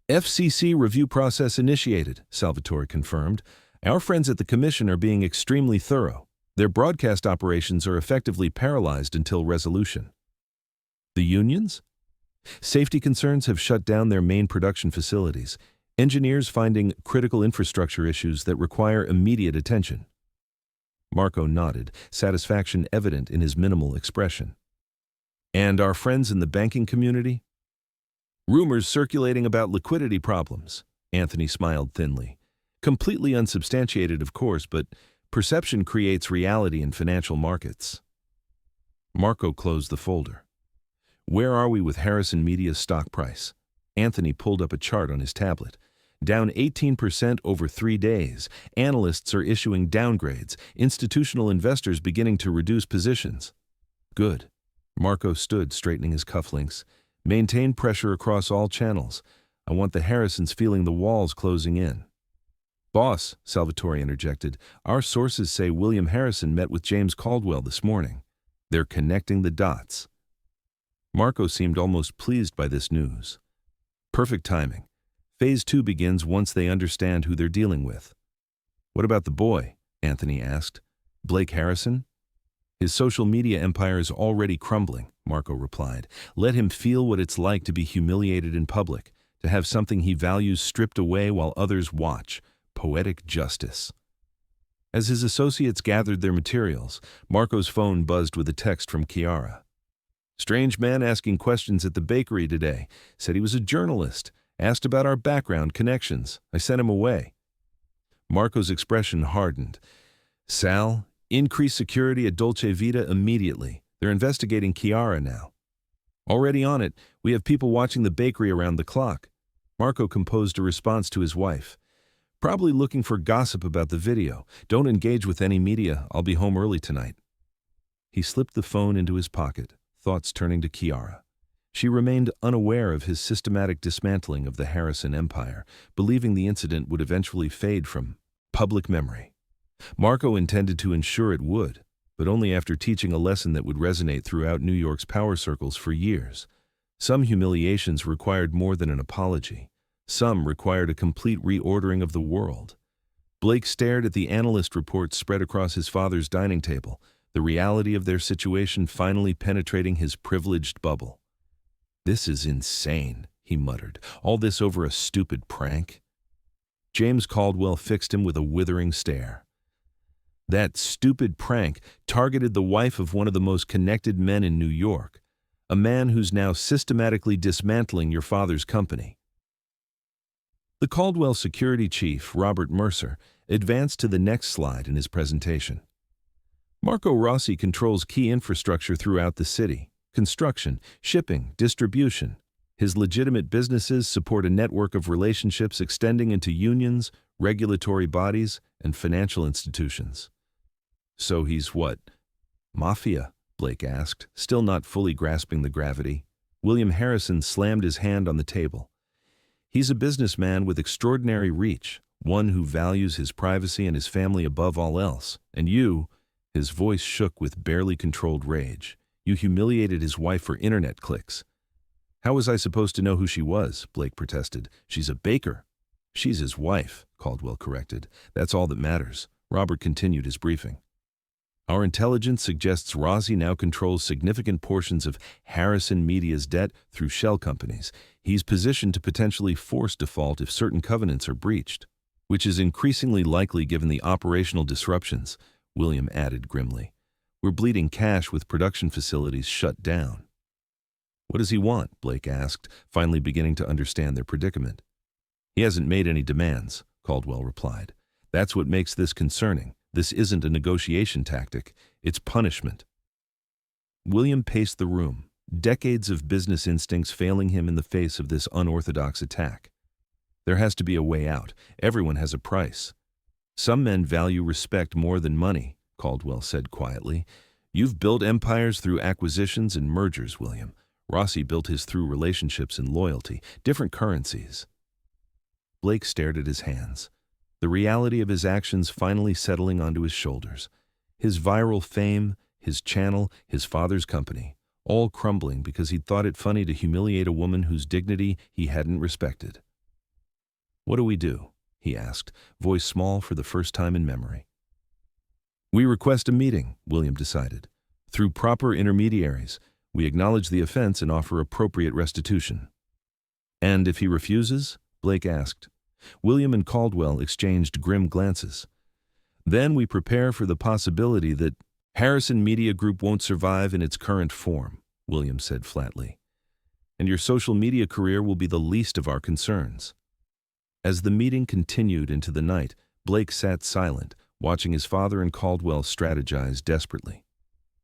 FCC review process initiated, Salvatore confirmed. Our friends at the Commission are being extremely thorough. Their broadcast operations are effectively paralyzed until resolution. The unions? Safety concerns have shut down their main production facilities, engineers finding critical infrastructure issues that require immediate attention. Marco nodded, satisfaction evident in his minimal expression. And our friends in the banking community? Rumors circulating about liquidity problems, Anthony smiled thinly. Completely unsubstantiated, of course, but perception creates reality in financial markets. Marco closed the folder. Where are we with Harrison Media's stock price? Anthony pulled up a chart on his tablet. Down 18% over 3 days. Analysts are issuing downgrades. Institutional investors beginning to reduce positions. Good. Marco stood, straightening his cufflinks. Maintain pressure across all channels. I want the Harrisons feeling the walls closing in. Boss, Salvatore interjected, our sources say William Harrison met with James Caldwell this morning. They're connecting the dots. Marco seemed almost pleased by this news. Perfect timing. Phase 2 begins once they understand who they're dealing with. What about the boy? Anthony asked. Blake Harrison? His social media empire is already crumbling, Marco replied. Let him feel what it's like to be humiliated in public, to have something he values stripped away while others watch. Poetic justice. As his associates gathered their materials, Marco's phone buzzed with a text from Chiara. Strange man asking questions at the bakery today. Said he was a journalist. Asked about our background connections. I sent him away. Marco's expression hardened. Sal, increase security at Dolce Vita immediately. They're investigating Chiara now. Already on it, we have people watching the bakery around the clock. Marco composed a response to his wife. Probably looking for gossip about the video. Don't engage with any media. I'll be home early tonight. He slipped the phone into his pocket, thoughts turning to Chiara. She remained unaware of his systematic dismantling of the Harrison empire, believing the incident would eventually fade from public memory. Marco intended to ensure it would, but only after teaching a lesson that would resonate throughout New York's power circles for years. Some humiliations required more than an apology. Some required a complete reordering of the world. Blake stared at the analyst reports spread across his father's dining table, the reality of their situation finally penetrating his privileged bubble. This is insane, he muttered. All this over a stupid prank? James Caldwell fixed him with a withering stare. That stupid prank targeted the wife of one of the most connected men in New York, a man who's now systematically dismantling your father's company. The Caldwell security chief, Robert Mercer, advanced to the next slide in his presentation. Marco Rossi controls key infrastructure throughout the city, construction, shipping, distribution. His legitimate businesses support a network of relationships extending into unions, regulatory bodies, and financial institutions. So he's what? Mafia? Blake asked, still not fully grasping the gravity. William Harrison slammed his hand on the table. He's a businessman with extraordinary reach, one who values his privacy and his family above all else. And you, his voice shook with barely controlled rage, you humiliated his wife for internet clicks. How was I supposed to know who she was? Blake protested. She's a baker. She's his wife, Caldwell corrected. That's all that matters. Robert continued his briefing. Our intelligence suggests Rossi now controls significant portions of Harrison Media's debt through shell companies. He's positioned to potentially force default if certain covenants are breached, which is increasingly likely given the operational disruptions, William added grimly. We're bleeding cash with production facilities shut down. What does he want? Blake asked, finally beginning to understand their predicament. He hasn't made any demands, Caldwell replied. That's what makes this concerning. This isn't a negotiation tactic, it's punishment. William paced the room, decades of business instincts failing him in the face of this unorthodox attack. There has to be a way out. Everyone has a price. Some men value respect more than money, Caldwell said quietly. You've built empires through acquisitions and mergers, William. Rossi built his through relationships and loyalty, different currencies. Blake stared at his hands, the reality of his actions finally settling onto his shoulders. His viral fame, his channel, his father's company, all crumbling because he'd thought it funny to humiliate a woman whose dignity he hadn't respected. What do we do? He asked, voice small for the first time in memory. We request a meeting, William decided. Through proper intermediaries, we acknowledge the offense and offer appropriate restitution. And if he refuses? Blake asked. William and Caldwell exchanged grim glances. Then we prepare for the possibility that Harrison Media Group won't survive in its current form, William said flatly. And your social media career will be the least of our concerns. As the meeting continued into the night, Blake sat silent, watching his father and Caldwell strategize desperately.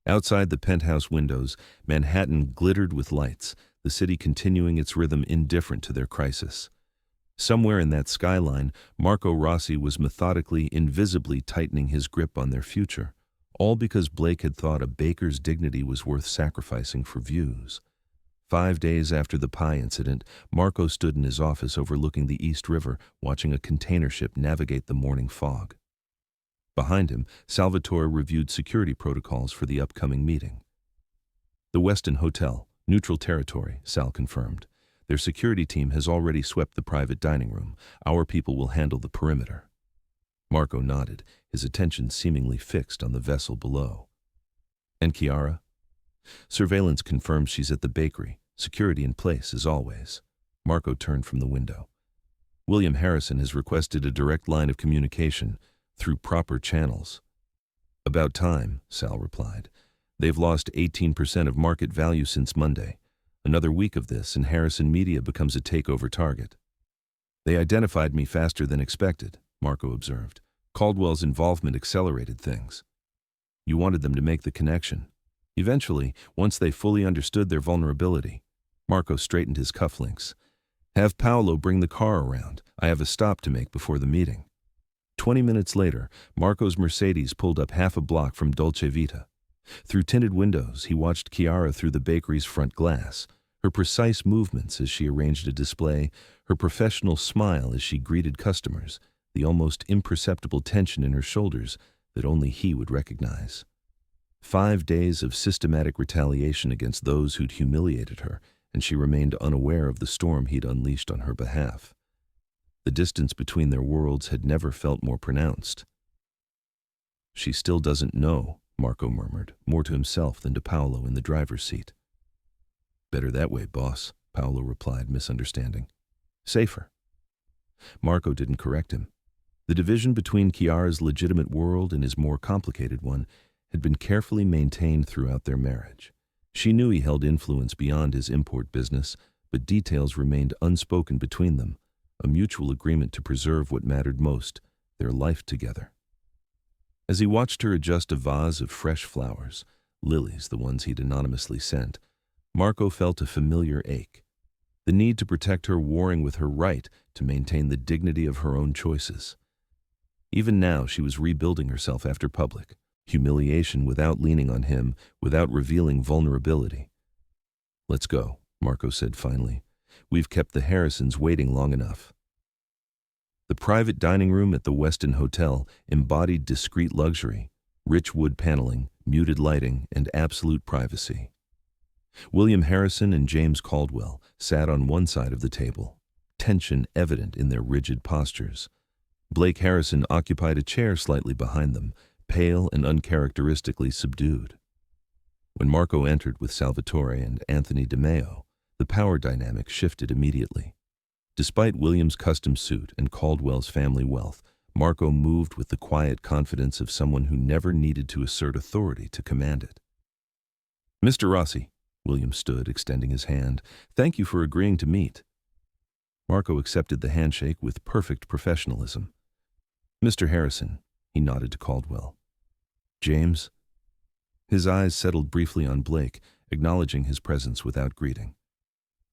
Outside the penthouse windows, Manhattan glittered with lights, the city continuing its rhythm indifferent to their crisis. Somewhere in that skyline, Marco Rossi was methodically, invisibly tightening his grip on their future, all because Blake had thought a baker's dignity was worth sacrificing for views. 5 days after the pie incident, Marco stood in his office overlooking the East River, watching a container ship navigate the morning fog. Behind him, Salvatore reviewed security protocols for the upcoming meeting. The Westin Hotel, neutral territory, Sal confirmed. Their security team has already swept the private dining room. Our people will handle the perimeter. Marco nodded, his attention seemingly fixed on the vessel below. And Chiara? Surveillance confirms she's at the bakery, security in place as always. Marco turned from the window. William Harrison has requested a direct line of communication through proper channels. About time, Sal replied. They've lost 18% of market value since Monday. Another week of this and Harrison Media becomes a takeover target. They identified me faster than expected, Marco observed. Caldwell's involvement accelerated things. You wanted them to make the connection. Eventually, once they fully understood their vulnerability, Marco straightened his cufflinks. Have Paolo bring the car around. I have a stop to make before the meeting. 20 minutes later, Marco's Mercedes pulled up half a block from Dolce Vita. Through tinted windows, he watched Chiara through the bakery's front glass, her precise movements as she arranged a display, her professional smile as she greeted customers, the almost imperceptible tension in her shoulders that only he would recognize. 5 days of systematic retaliation against those who'd humiliated her, and she remained unaware of the storm he'd unleashed on her behalf. The distance between their worlds had never felt more pronounced. She still doesn't know, Marco murmured, more to himself than to Paolo in the driver's seat. Better that way, boss, Paolo replied, misunderstanding. Safer. Marco didn't correct him. The division between Chiara's legitimate world and his more complicated one had been carefully maintained throughout their marriage. She knew he held influence beyond his import business, but details remained unspoken between them, a mutual agreement to preserve what mattered most, their life together. As he watched her adjust a vase of fresh flowers, lilies, the ones he'd anonymously sent, Marco felt a familiar ache, the need to protect her warring with her right to maintain the dignity of her own choices. Even now she was rebuilding herself after public humiliation without leaning on him, without revealing vulnerability. "Let's go," Marco said finally. "We've kept the Harrisons waiting long enough." The private dining room at the Westin Hotel embodied discreet luxury, rich wood paneling, muted lighting, and absolute privacy. William Harrison and James Caldwell sat on one side of the table, tension evident in their rigid postures. Blake Harrison occupied a chair slightly behind them, pale and uncharacteristically subdued. When Marco entered with Salvatore and Anthony DeMeo, the power dynamic shifted immediately. Despite William's custom suit and Caldwell's family wealth, Marco moved with the quiet confidence of someone who never needed to assert authority to command it. "Mr. Rossi," William stood, extending his hand, "thank you for agreeing to meet." Marco accepted the handshake with perfect professionalism. "Mr. Harrison," he nodded to Caldwell. "James?" His eyes settled briefly on Blake, acknowledging his presence without greeting.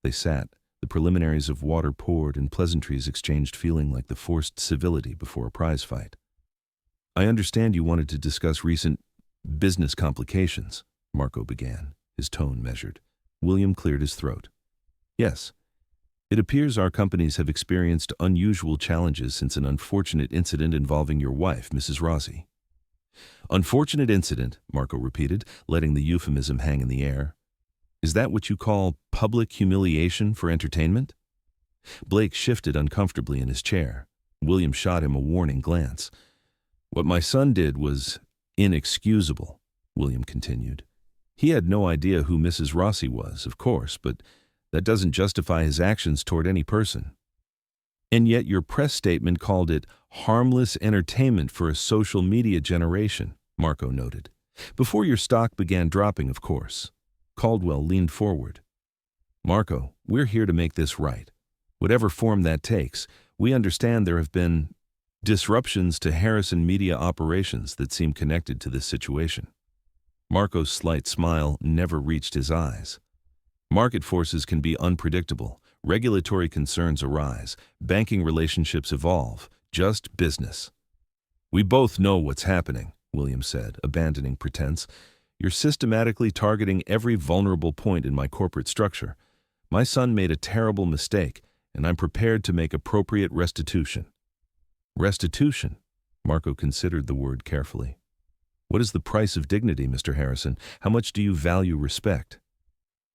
They sat, the preliminaries of water poured and pleasantries exchanged, feeling like the forced civility before a prize fight. "I understand you wanted to discuss recent business complications," Marco began, his tone measured. William cleared his throat. "Yes. It appears our companies have experienced unusual challenges since an unfortunate incident involving your wife, Mrs. Rossi." "Unfortunate incident," Marco repeated, letting the euphemism hang in the air. "Is that what you call public humiliation for entertainment?" Blake shifted uncomfortably in his chair. William shot him a warning glance. "What my son did was inexcusable," William continued. "He had no idea who Mrs. Rossi was, of course, but that doesn't justify his actions toward any person." "And yet your press statement called it harmless entertainment for a social media generation," Marco noted. "Before your stock began dropping, of course." Caldwell leaned forward. "Marco, we're here to make this right. Whatever form that takes, we understand there have been disruptions to Harrison media operations that seem connected to this situation." Marco's slight smile never reached his eyes. "Market forces can be unpredictable. Regulatory concerns arise. Banking relationships evolve. Just business." "We both know what's happening," William said, abandoning pretense. "You're systematically targeting every vulnerable point in my corporate structure. My son made a terrible mistake, and I'm prepared to make appropriate restitution." "Restitution?" Marco considered the word carefully. "What is the price of dignity, Mr. Harrison? How much do you value respect?"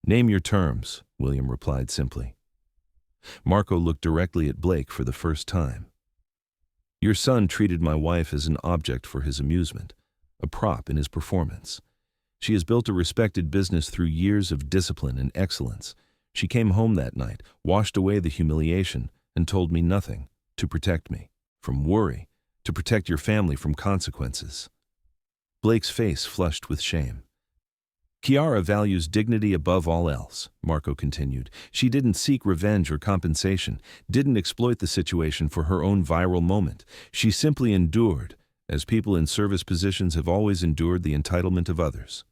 "Name your terms," William replied simply. Marco looked directly at Blake for the first time. "Your son treated my wife as an object for his amusement, a prop in his performance. She has built a respected business through years of discipline and excellence. She came home that night, washed away the humiliation, and told me nothing, to protect me, from worry, to protect your family from consequences." Blake's face flushed with shame. "Chiara values dignity above all else," Marco continued. "She didn't seek revenge or compensation, didn't exploit the situation for her own viral moment. She simply endured, as people in service positions have always endured the entitlement of others."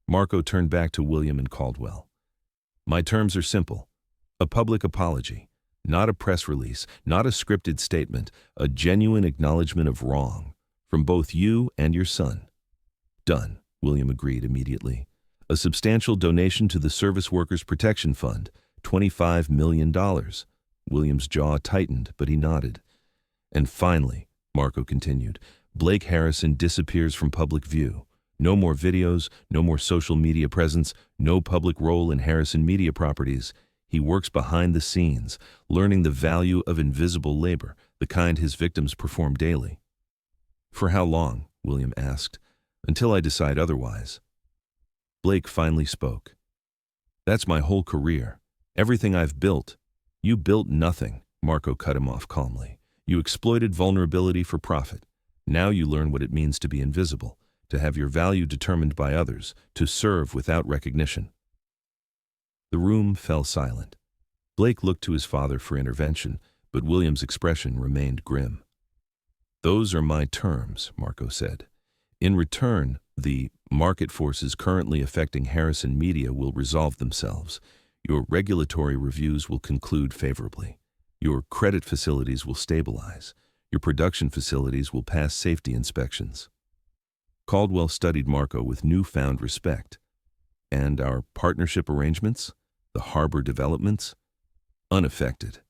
Marco turned back to William and Caldwell. "My terms are simple. A public apology, not a press release, not a scripted statement, a genuine acknowledgement of wrong, from both you and your son." "Done," William agreed immediately. "A substantial donation to the Service Workers Protection Fund, $25 million. William's jaw tightened, but he nodded. "And finally," Marco continued, "Blake Harrison disappears from public view. No more videos, no more social media presence, no public role in Harrison media properties. He works behind the scenes, learning the value of invisible labor, the kind his victims perform daily." "For how long?" William asked. "Until I decide otherwise." Blake finally spoke. "That's my whole career. Everything I've built." "You built nothing," Marco cut him off calmly. "You exploited vulnerability for profit. Now you learn what it means to be invisible, to have your value determined by others, to serve without recognition." The room fell silent. Blake looked to his father for intervention, but William's expression remained grim. "Those are my terms," Marco said. "In return, the Market forces currently affecting Harrison Media will resolve themselves. Your regulatory reviews will conclude favorably. Your credit facilities will stabilize. Your production facilities will pass safety inspections. Caldwell studied Marco with newfound respect. And our partnership arrangements? The harbor developments? Unaffected.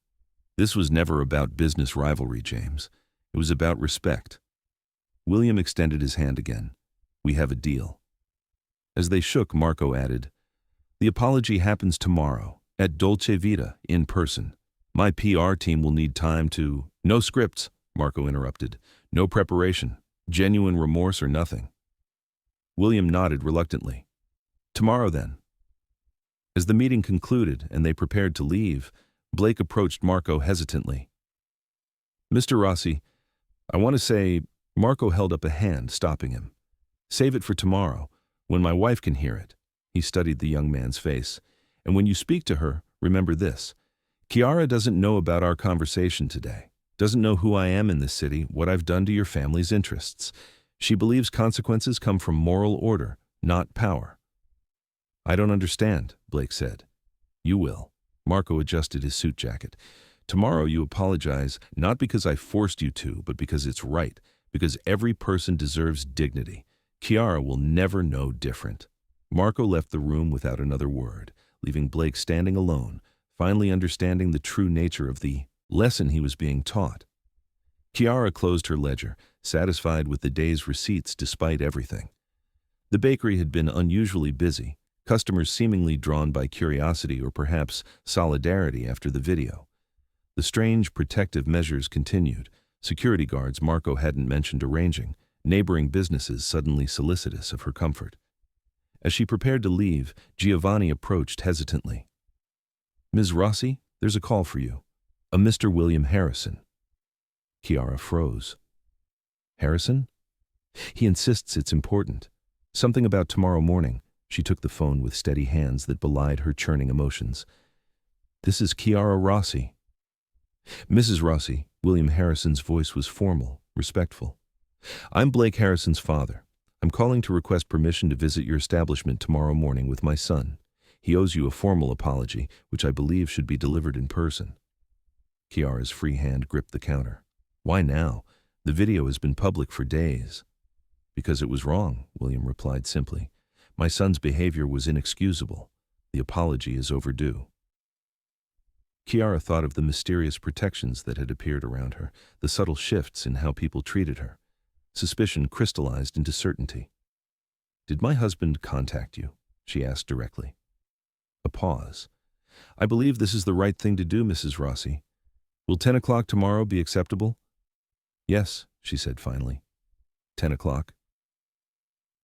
This was never about business rivalry, James. It was about respect. William extended his hand again. We have a deal. As they shook, Marco added, the apology happens tomorrow, at Dolce Vita, in person. My PR team will need time to— No scripts, Marco interrupted. No preparation. Genuine remorse or nothing. William nodded reluctantly. Tomorrow, then. As the meeting concluded and they prepared to leave, Blake approached Marco hesitantly. Mr. Rossi, I want to say— Marco held up a hand, stopping him. Save it for tomorrow, when my wife can hear it. He studied the young man's face. And when you speak to her, remember this. Chiara doesn't know about our conversation today. Doesn't know who I am in this city, what I've done to your family's interests. She believes consequences come from moral order, not power. I don't understand, Blake said. You will. Marco adjusted his suit jacket. Tomorrow you apologize, not because I forced you to, but because it's right, because every person deserves dignity. Chiara will never know different. Marco left the room without another word, leaving Blake standing alone, finally understanding the true nature of the lesson he was being taught. Chiara closed her ledger, satisfied with the day's receipts despite everything. The bakery had been unusually busy, customers seemingly drawn by curiosity or perhaps solidarity after the video. The strange protective measures continued. Security guards Marco hadn't mentioned arranging, neighboring businesses suddenly solicitous of her comfort. As she prepared to leave, Giovanni approached hesitantly. Ms. Rossi, there's a call for you. A Mr. William Harrison. Chiara froze. Harrison? He insists it's important. Something about tomorrow morning. She took the phone with steady hands that belied her churning emotions. This is Chiara Rossi. Mrs. Rossi, William Harrison's voice was formal, respectful. I'm Blake Harrison's father. I'm calling to request permission to visit your establishment tomorrow morning with my son. He owes you a formal apology, which I believe should be delivered in person. Chiara's free hand gripped the counter. Why now? The video has been public for days. Because it was wrong, William replied simply. My son's behavior was inexcusable. The apology is overdue. Chiara thought of the mysterious protections that had appeared around her, the subtle shifts in how people treated her. Suspicion crystallized into certainty. Did my husband contact you? She asked directly. A pause. I believe this is the right thing to do, Mrs. Rossi. Will 10 o'clock tomorrow be acceptable? Yes, she said finally. 10 o'clock.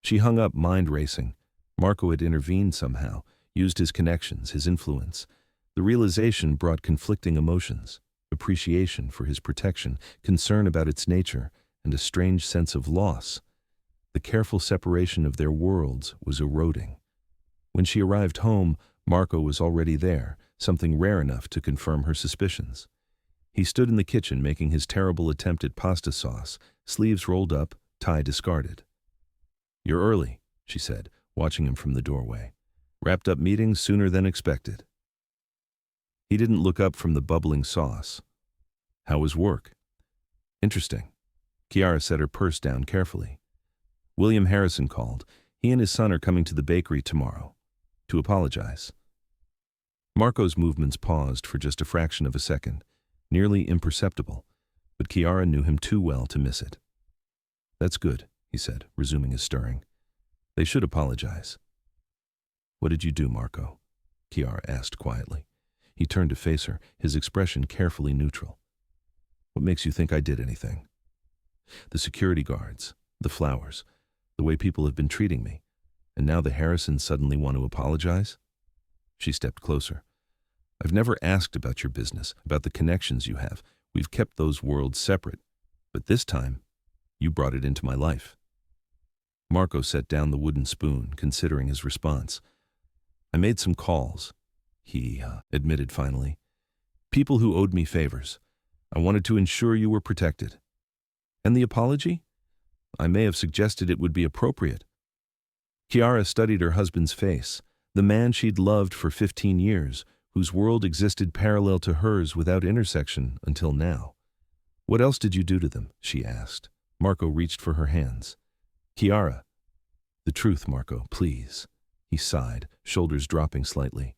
She hung up, mind racing. Marco had intervened somehow, used his connections, his influence. The realization brought conflicting emotions, appreciation for his protection, concern about its nature, and a strange sense of loss. The careful separation of their worlds was eroding. When she arrived home, Marco was already there, something rare enough to confirm her suspicions. He stood in the kitchen making his terrible attempt at pasta sauce, sleeves rolled up, tie discarded. You're early, she said, watching him from the doorway. Wrapped up meetings sooner than expected. He didn't look up from the bubbling sauce. How was work? Interesting. Chiara set her purse down carefully. William Harrison called. He and his son are coming to the bakery tomorrow. To apologize. Marco's movements paused for just a fraction of a second, nearly imperceptible, but Chiara knew him too well to miss it. That's good, he said, resuming his stirring. They should apologize. What did you do, Marco? Chiara asked quietly. He turned to face her, his expression carefully neutral. What makes you think I did anything? The security guards, the flowers, the way people have been treating me, and now the Harrisons suddenly want to apologize? She stepped closer. I've never asked about your business, about the connections you have. We've kept those worlds separate. But this time, you brought it into my life. Marco set down the wooden spoon, considering his response. I made some calls, he admitted finally. People who owed me favors. I wanted to ensure you were protected. And the apology? I may have suggested it would be appropriate. Chiara studied her husband's face, the man she'd loved for 15 years, whose world existed parallel to hers without intersection until now. "What else did you do to them?" she asked. Marco reached for her hands. "Chiara." "The truth, Marco, please." He sighed, shoulders dropping slightly.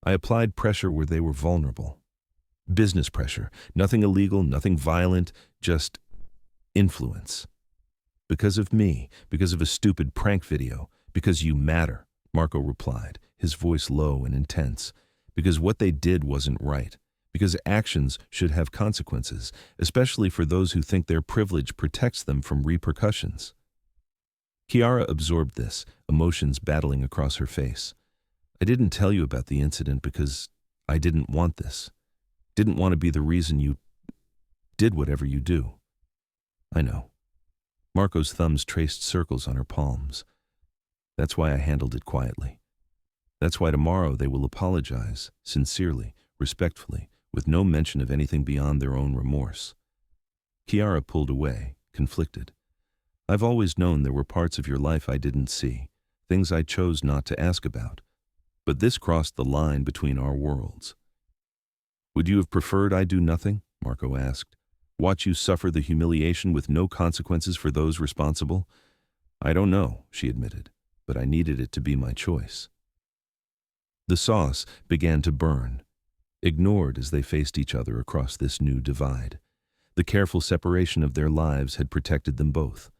"I applied pressure where they were vulnerable. Business pressure, nothing illegal, nothing violent, just influence. Because of me, because of a stupid prank video, because you matter," Marco replied, his voice low and intense. "Because what they did wasn't right. Because actions should have consequences, especially for those who think their privilege protects them from repercussions." Chiara absorbed this, emotions battling across her face. "I didn't tell you about the incident because I didn't want this. Didn't want to be the reason you did whatever you do." "I know." Marco's thumbs traced circles on her palms. "That's why I handled it quietly. That's why tomorrow they will apologize, sincerely, respectfully, with no mention of anything beyond their own remorse." Chiara pulled away, conflicted. "I've always known there were parts of your life I didn't see, things I chose not to ask about. But this crossed the line between our worlds." "Would you have preferred I do nothing?" Marco asked. "Watch you suffer the humiliation with no consequences for those responsible?" "I don't know," she admitted, "but I needed it to be my choice." The sauce began to burn, ignored as they faced each other across this new divide. The careful separation of their lives had protected them both.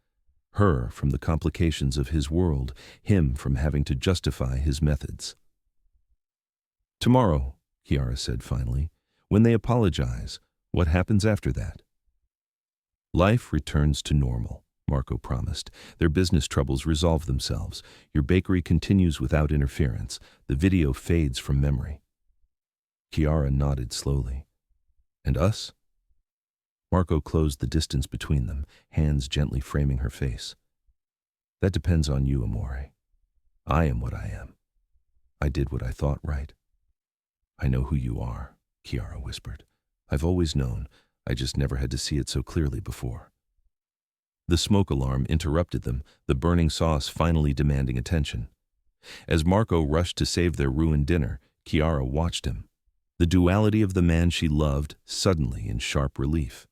Her from the complications of his world, him from having to justify his methods. "Tomorrow," Chiara said finally, "when they apologize, what happens after that?" "Life returns to normal," Marco promised. "Their business troubles resolve themselves. Your bakery continues without interference. The video fades from memory." Chiara nodded slowly. "And us?" Marco closed the distance between them, hands gently framing her face. "That depends on you, amore. I am what I am. I did what I thought right." "I know who you are," Chiara whispered. "I've always known. I just never had to see it so clearly before." The smoke alarm interrupted them, the burning sauce finally demanding attention. As Marco rushed to save their ruined dinner, Chiara watched him. The duality of the man she loved suddenly in sharp relief.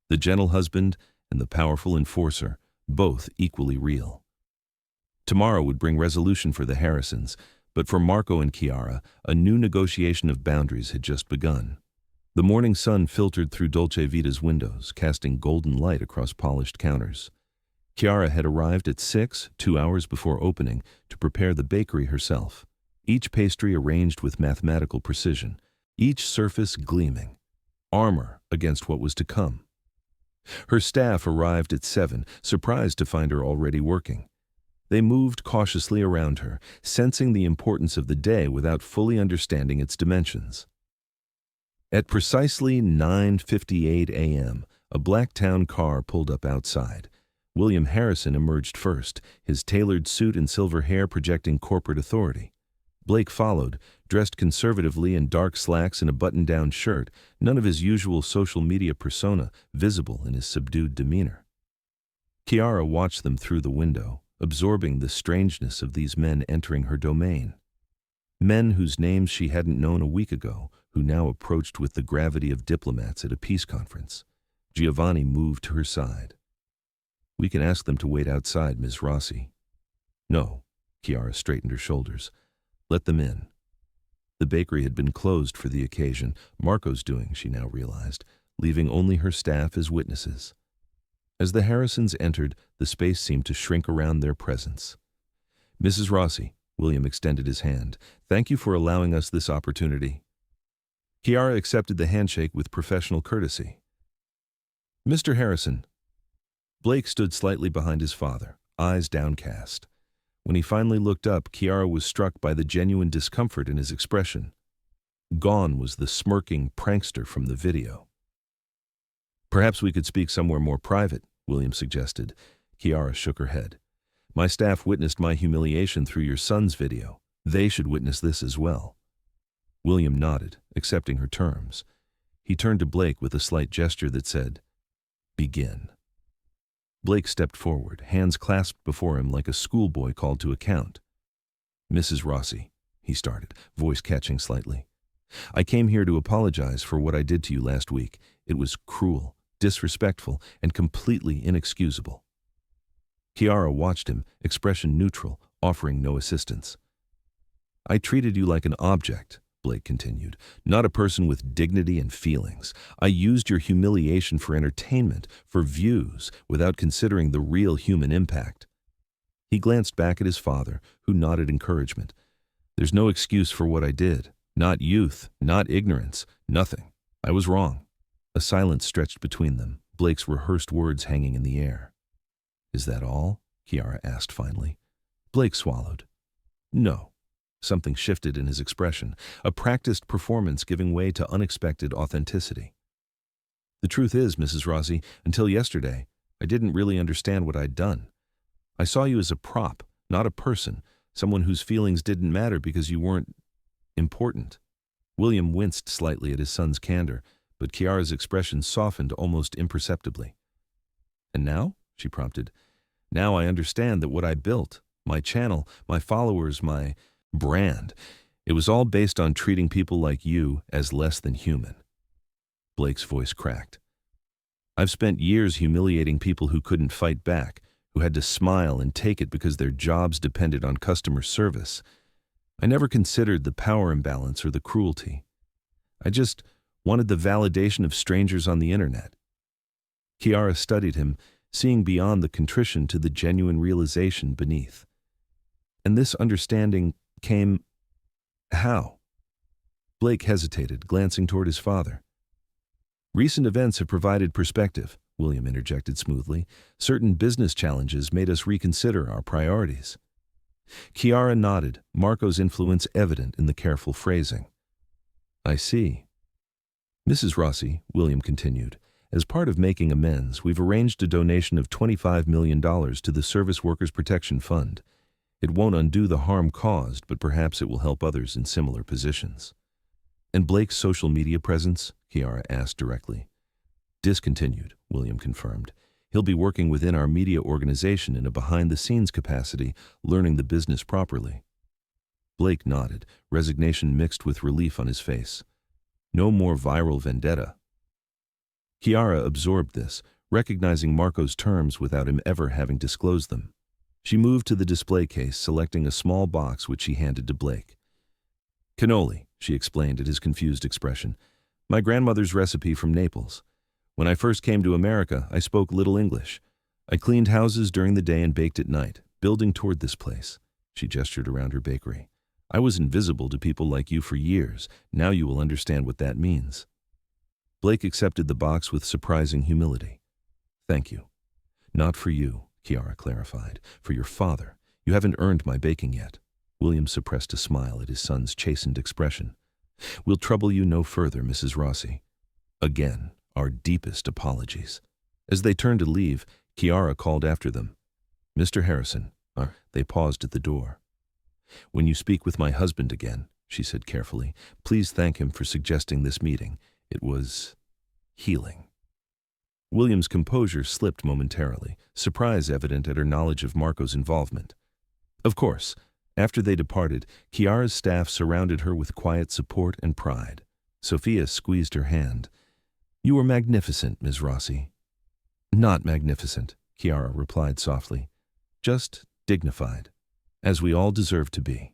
The gentle husband and the powerful enforcer, both equally real. Tomorrow would bring resolution for the Harrisons, but for Marco and Chiara, a new negotiation of boundaries had just begun. The morning sun filtered through Dolce Vita's windows, casting golden light across polished counters. Chiara had arrived at 6, 2 hours before opening, to prepare the bakery herself. Each pastry arranged with mathematical precision, each surface gleaming, armor against what was to come. Her staff arrived at 7, surprised to find her already working. They moved cautiously around her, sensing the importance of the day without fully understanding its dimensions. At precisely 9:58 a.m., a black town car pulled up outside. William Harrison emerged first, his tailored suit and silver hair projecting corporate authority. Blake followed, dressed conservatively in dark slacks and a button-down shirt, none of his usual social media persona visible in his subdued demeanor. Chiara watched them through the window, absorbing the strangeness of these men entering her domain. Men whose names she hadn't known a week ago, who now approached with the gravity of diplomats at a peace conference. Giovanni moved to her side. "We can ask them to wait outside, Ms. Rossi." "No," Chiara straightened her shoulders. "Let them in." The bakery had been closed for the occasion, Marco's doing, she now realized, leaving only her staff as witnesses. As the Harrisons entered, the space seemed to shrink around their presence. "Mrs. Rossi," William extended his hand, "thank you for allowing us this opportunity." Chiara accepted the handshake with professional courtesy. "Mr. Harrison." Blake stood slightly behind his father, eyes downcast. When he finally looked up, Chiara was struck by the genuine discomfort in his expression. Gone was the smirking prankster from the video. "Perhaps we could speak somewhere more private," William suggested. Chiara shook her head. "My staff witnessed my humiliation through your son's video. They should witness this as well." William nodded, accepting her terms. He turned to Blake with a slight gesture that said, "Begin." Blake stepped forward, hands clasped before him like a schoolboy called to account. "Mrs. Rossi," he started, voice catching slightly. "I came here to apologize for what I did to you last week. It was cruel, disrespectful, and completely inexcusable." Chiara watched him, expression neutral, offering no assistance. "I treated you like an object," Blake continued, "not a person with dignity and feelings. I used your humiliation for entertainment, for views, without considering the real human impact." He glanced back at his father, who nodded encouragement. "There's no excuse for what I did. Not youth, not ignorance, nothing. I was wrong." A silence stretched between them, Blake's rehearsed words hanging in the air. "Is that all?" Chiara asked finally. Blake swallowed. "No." Something shifted in his expression, a practiced performance giving way to unexpected authenticity. "The truth is, Mrs. Rossi, until yesterday, I didn't really understand what I'd done. I saw you as a prop, not a person, someone whose feelings didn't matter because you weren't important." William winced slightly at his son's candor, but Chiara's expression softened almost imperceptibly. "And now?" she prompted. "Now I understand that what I built, my channel, my followers, my brand, it was all based on treating people like you as less than human." Blake's voice cracked. "I've spent years humiliating people who couldn't fight back, who had to smile and take it because their jobs depended on customer service. I never considered the power imbalance or the cruelty. I just wanted the validation of strangers on the internet." Chiara studied him, seeing beyond the contrition to the genuine realization beneath. "And this understanding came... how?" Blake hesitated, glancing toward his father. "Recent events have provided perspective," William interjected smoothly. "Certain business challenges made us reconsider our priorities." Chiara nodded, Marco's influence evident in the careful phrasing. "I see." "Mrs. Rossi," William continued, "as part of making amends, we've arranged a donation of $25 million to the Service Workers Protection Fund. It won't undo the harm caused, but perhaps it will help others in similar positions." "And Blake's social media presence?" Chiara asked directly. "Discontinued," William confirmed. "He'll be working within our media organization in a behind-the-scenes capacity, learning the business properly." Blake nodded, resignation mixed with relief on his face. No more viral vendetta. Chiara absorbed this, recognizing Marco's terms without him ever having disclosed them. She moved to the display case, selecting a small box which she handed to Blake. "Cannoli," she explained at his confused expression. "My grandmother's recipe from Naples. When I first came to America, I spoke little English. I cleaned houses during the day and baked at night, building toward this place." She gestured around her bakery. "I was invisible to people like you for years. Now you will understand what that means." Blake accepted the box with surprising humility. "Thank you." "Not for you," Chiara clarified. "For your father. You haven't earned my baking yet." William suppressed a smile at his son's chastened expression. "We'll trouble you no further, Mrs. Rossi. Again, our deepest apologies." As they turned to leave, Chiara called after them. "Mr. Harrison." They paused at the door. "When you speak with my husband again," she said carefully, "please thank him for suggesting this meeting. It was healing." William's composure slipped momentarily, surprise evident at her knowledge of Marco's involvement. Of course, after they departed, Chiara's staff surrounded her with quiet support and pride. Sophia squeezed her hand. "You were magnificent, Ms. Rossi." "Not magnificent," Chiara replied softly. "Just dignified, as we all deserve to be."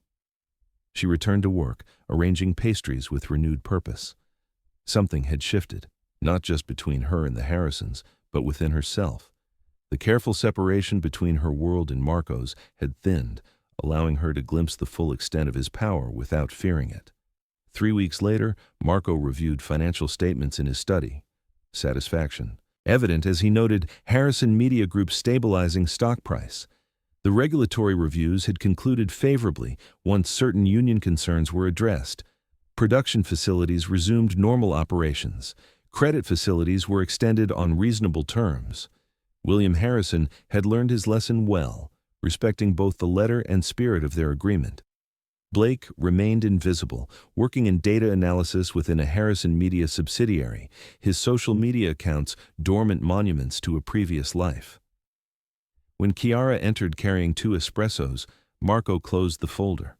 She returned to work, arranging pastries with renewed purpose. Something had shifted, not just between her and the Harrisons, but within herself. The careful separation between her world and Marco's had thinned, allowing her to glimpse the full extent of his power without fearing it. 3 weeks later, Marco reviewed financial statements in his study. Satisfaction evident as he noted Harrison Media Group's stabilizing stock price. The regulatory reviews had concluded favorably once certain union concerns were addressed. Production facilities resumed normal operations. Credit facilities were extended on reasonable terms. William Harrison had learned his lesson well, respecting both the letter and spirit of their agreement. Blake remained invisible, working in data analysis within a Harrison Media subsidiary, his social media accounts dormant monuments to a previous life. When Chiara entered carrying 2 espressos, Marco closed the folder.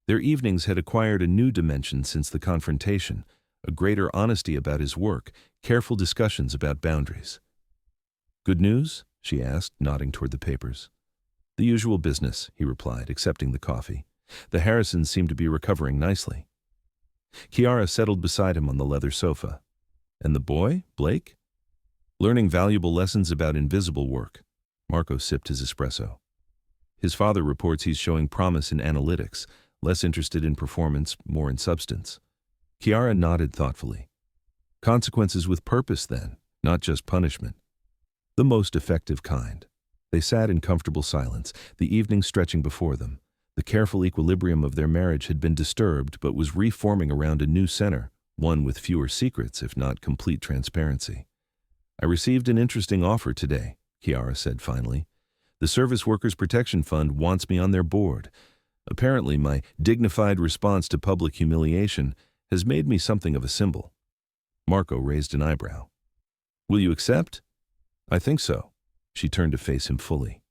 Their evenings had acquired a new dimension since the confrontation, a greater honesty about his work, careful discussions about boundaries. "Good news?" she asked, nodding toward the papers. "The usual business," he replied, accepting the coffee. The Harrisons seemed to be recovering nicely. Chiara settled beside him on the leather sofa. "And the boy, Blake?" "Learning valuable lessons about invisible work." Marco sipped his espresso. "His father reports he's showing promise in analytics, less interested in performance, more in substance." Chiara nodded thoughtfully. "Consequences with purpose, then, not just punishment." "The most effective kind." They sat in comfortable silence, the evening stretching before them. The careful equilibrium of their marriage had been disturbed but was reforming around a new center, one with fewer secrets, if not complete transparency. "I received an interesting offer today," Chiara said finally. "The Service Workers Protection Fund wants me on their board. Apparently, my dignified response to public humiliation has made me something of a symbol." Marco raised an eyebrow. "Will you accept?" "I think so." She turned to face him fully.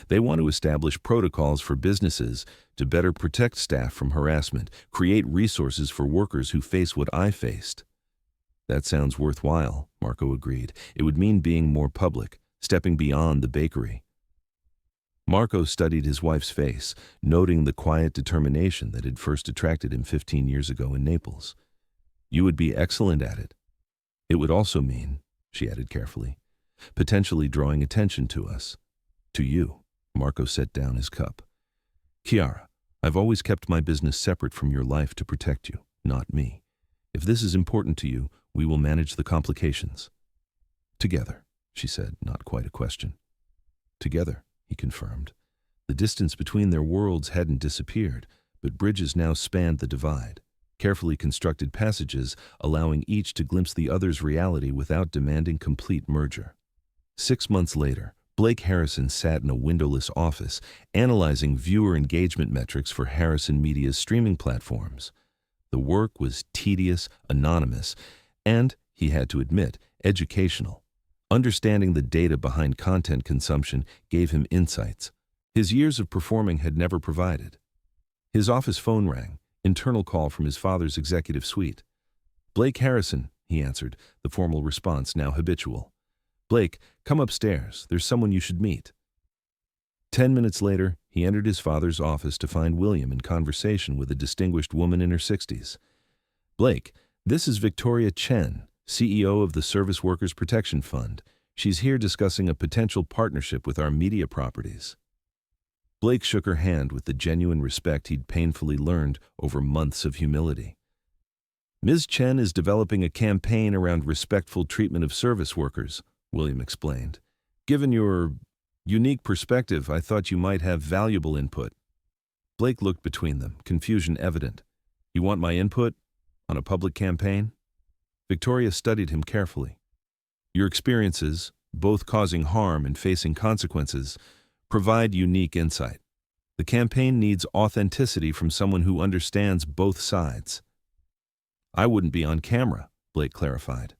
"They want to establish protocols for businesses to better protect staff from harassment, create resources for workers who face what I faced." "That sounds worthwhile," Marco agreed. "It would mean being more public, stepping beyond the bakery." Marco studied his wife's face, noting the quiet determination that had first attracted him 15 years ago in Naples. "You would be excellent at it. It would also mean," she added carefully, "potentially drawing attention to us." "To you." Marco set down his cup. "Chiara, I've always kept my business separate from your life to protect you, not me. If this is important to you, we will manage the complications." "Together," she said, not quite a question. "Together," he confirmed. The distance between their worlds hadn't disappeared, but bridges now spanned the divide, carefully constructed passages allowing each to glimpse the other's reality without demanding complete merger. 6 months later, Blake Harrison sat in a windowless office, analyzing viewer engagement metrics for Harrison Media's streaming platforms. The work was tedious, anonymous, and, he had to admit, educational. Understanding the data behind content consumption gave him insights his years of performing had never provided. His office phone rang, internal call from his father's executive suite. "Blake Harrison," he answered, the formal response now habitual. "Blake, come upstairs. There's someone you should meet." 10 minutes later, he entered his father's office to find William in conversation with a distinguished woman in her 60s. "Blake, this is Victoria Chen, CEO of the Service Workers Protection Fund. She's here discussing a potential partnership with our media properties." Blake shook her hand with the genuine respect he'd painfully learned over months of humility. "Ms. Chen is developing a campaign around respectful treatment of service workers," William explained. "Given your unique perspective, I thought you might have valuable input." Blake looked between them, confusion evident. "You want my input? On a public campaign?" Victoria studied him carefully. "Your experiences, both causing harm and facing consequences, provide unique insight. The campaign needs authenticity from someone who understands both sides." "I wouldn't be on camera," Blake clarified.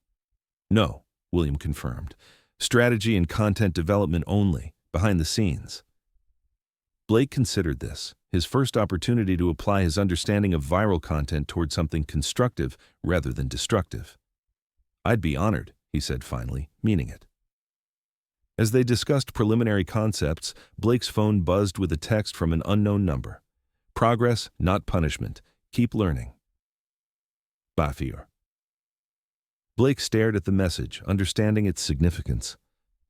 "No," William confirmed. "Strategy and content development only, behind the scenes." Blake considered this, his first opportunity to apply his understanding of viral content toward something constructive rather than destructive. "I'd be honored," he said finally, meaning it. As they discussed preliminary concepts, Blake's phone buzzed with a text from an unknown number. "Progress, not punishment. Keep learning. Mafia." Blake stared at the message, understanding its significance.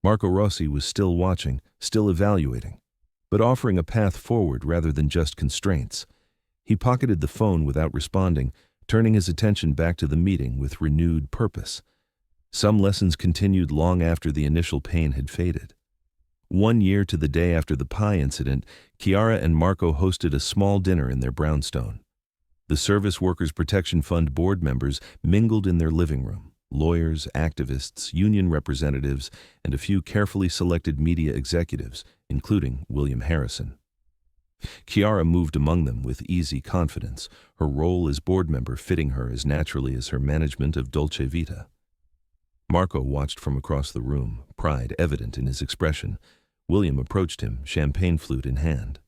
Marco Rossi was still watching, still evaluating, but offering a path forward rather than just constraints. He pocketed the phone without responding, turning his attention back to the meeting with renewed purpose. Some lessons continued long after the initial pain had faded. 1 year to the day after the pie incident, Chiara and Marco hosted a small dinner in their brownstone. The Service Workers Protection Fund board members mingled in their living room. Lawyers, activists, union representatives, and a few carefully selected media executives, including William Harrison. Chiara moved among them with easy confidence, her role as board member fitting her as naturally as her management of Dolce Vita. Marco watched from across the room, pride evident in his expression. William approached him, champagne flute in hand.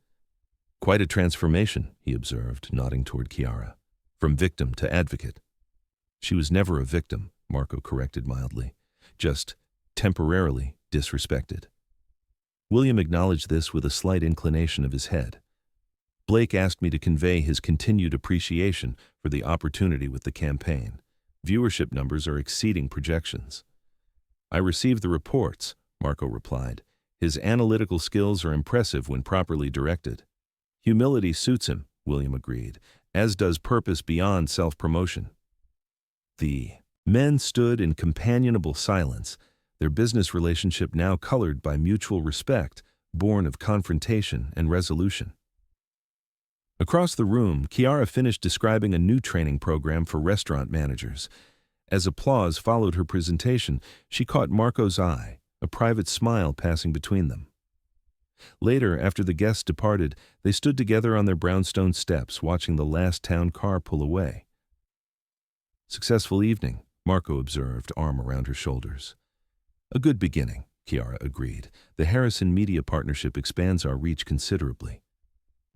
Quite a transformation, he observed, nodding toward Chiara. From victim to advocate. She was never a victim, Marco corrected mildly. Just temporarily disrespected. William acknowledged this with a slight inclination of his head. Blake asked me to convey his continued appreciation for the opportunity with the campaign. Viewership numbers are exceeding projections. I received the reports, Marco replied. His analytical skills are impressive when properly directed. Humility suits him, William agreed, as does purpose beyond self-promotion. The men stood in companionable silence, their business relationship now colored by mutual respect, born of confrontation and resolution. Across the room, Chiara finished describing a new training program for restaurant managers. As applause followed her presentation, she caught Marco's eye, a private smile passing between them. Later, after the guests departed, they stood together on their brownstone steps, watching the last town car pull away. Successful evening, Marco observed, arm around her shoulders. A good beginning, Chiara agreed. The Harrison Media partnership expands our reach considerably.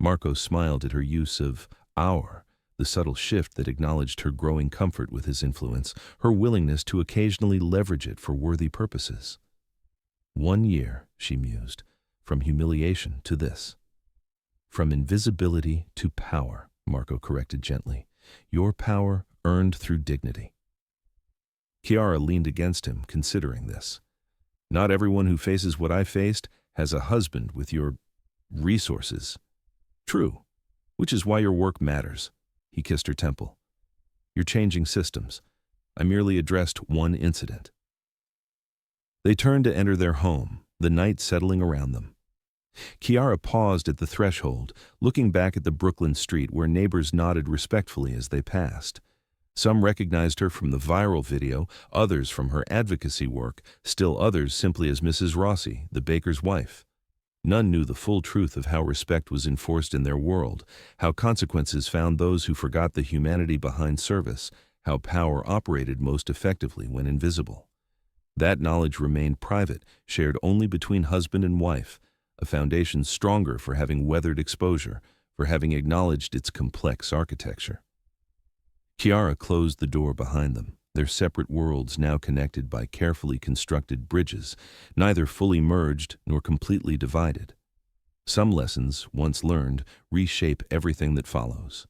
Marco smiled at her use of our, the subtle shift that acknowledged her growing comfort with his influence, her willingness to occasionally leverage it for worthy purposes. 1 year, she mused, from humiliation to this. From invisibility to power, Marco corrected gently. Your power earned through dignity. Chiara leaned against him, considering this. Not everyone who faces what I faced has a husband with your resources. True, which is why your work matters. He kissed her temple. You're changing systems. I merely addressed one incident. They turned to enter their home, the night settling around them. Chiara paused at the threshold, looking back at the Brooklyn street where neighbors nodded respectfully as they passed. Some recognized her from the viral video, others from her advocacy work, still others simply as Mrs. Rossi, the baker's wife. None knew the full truth of how respect was enforced in their world, how consequences found those who forgot the humanity behind service, how power operated most effectively when invisible. That knowledge remained private, shared only between husband and wife, a foundation stronger for having weathered exposure, for having acknowledged its complex architecture. Chiara closed the door behind them, their separate worlds now connected by carefully constructed bridges, neither fully merged nor completely divided. Some lessons, once learned, reshape everything that follows.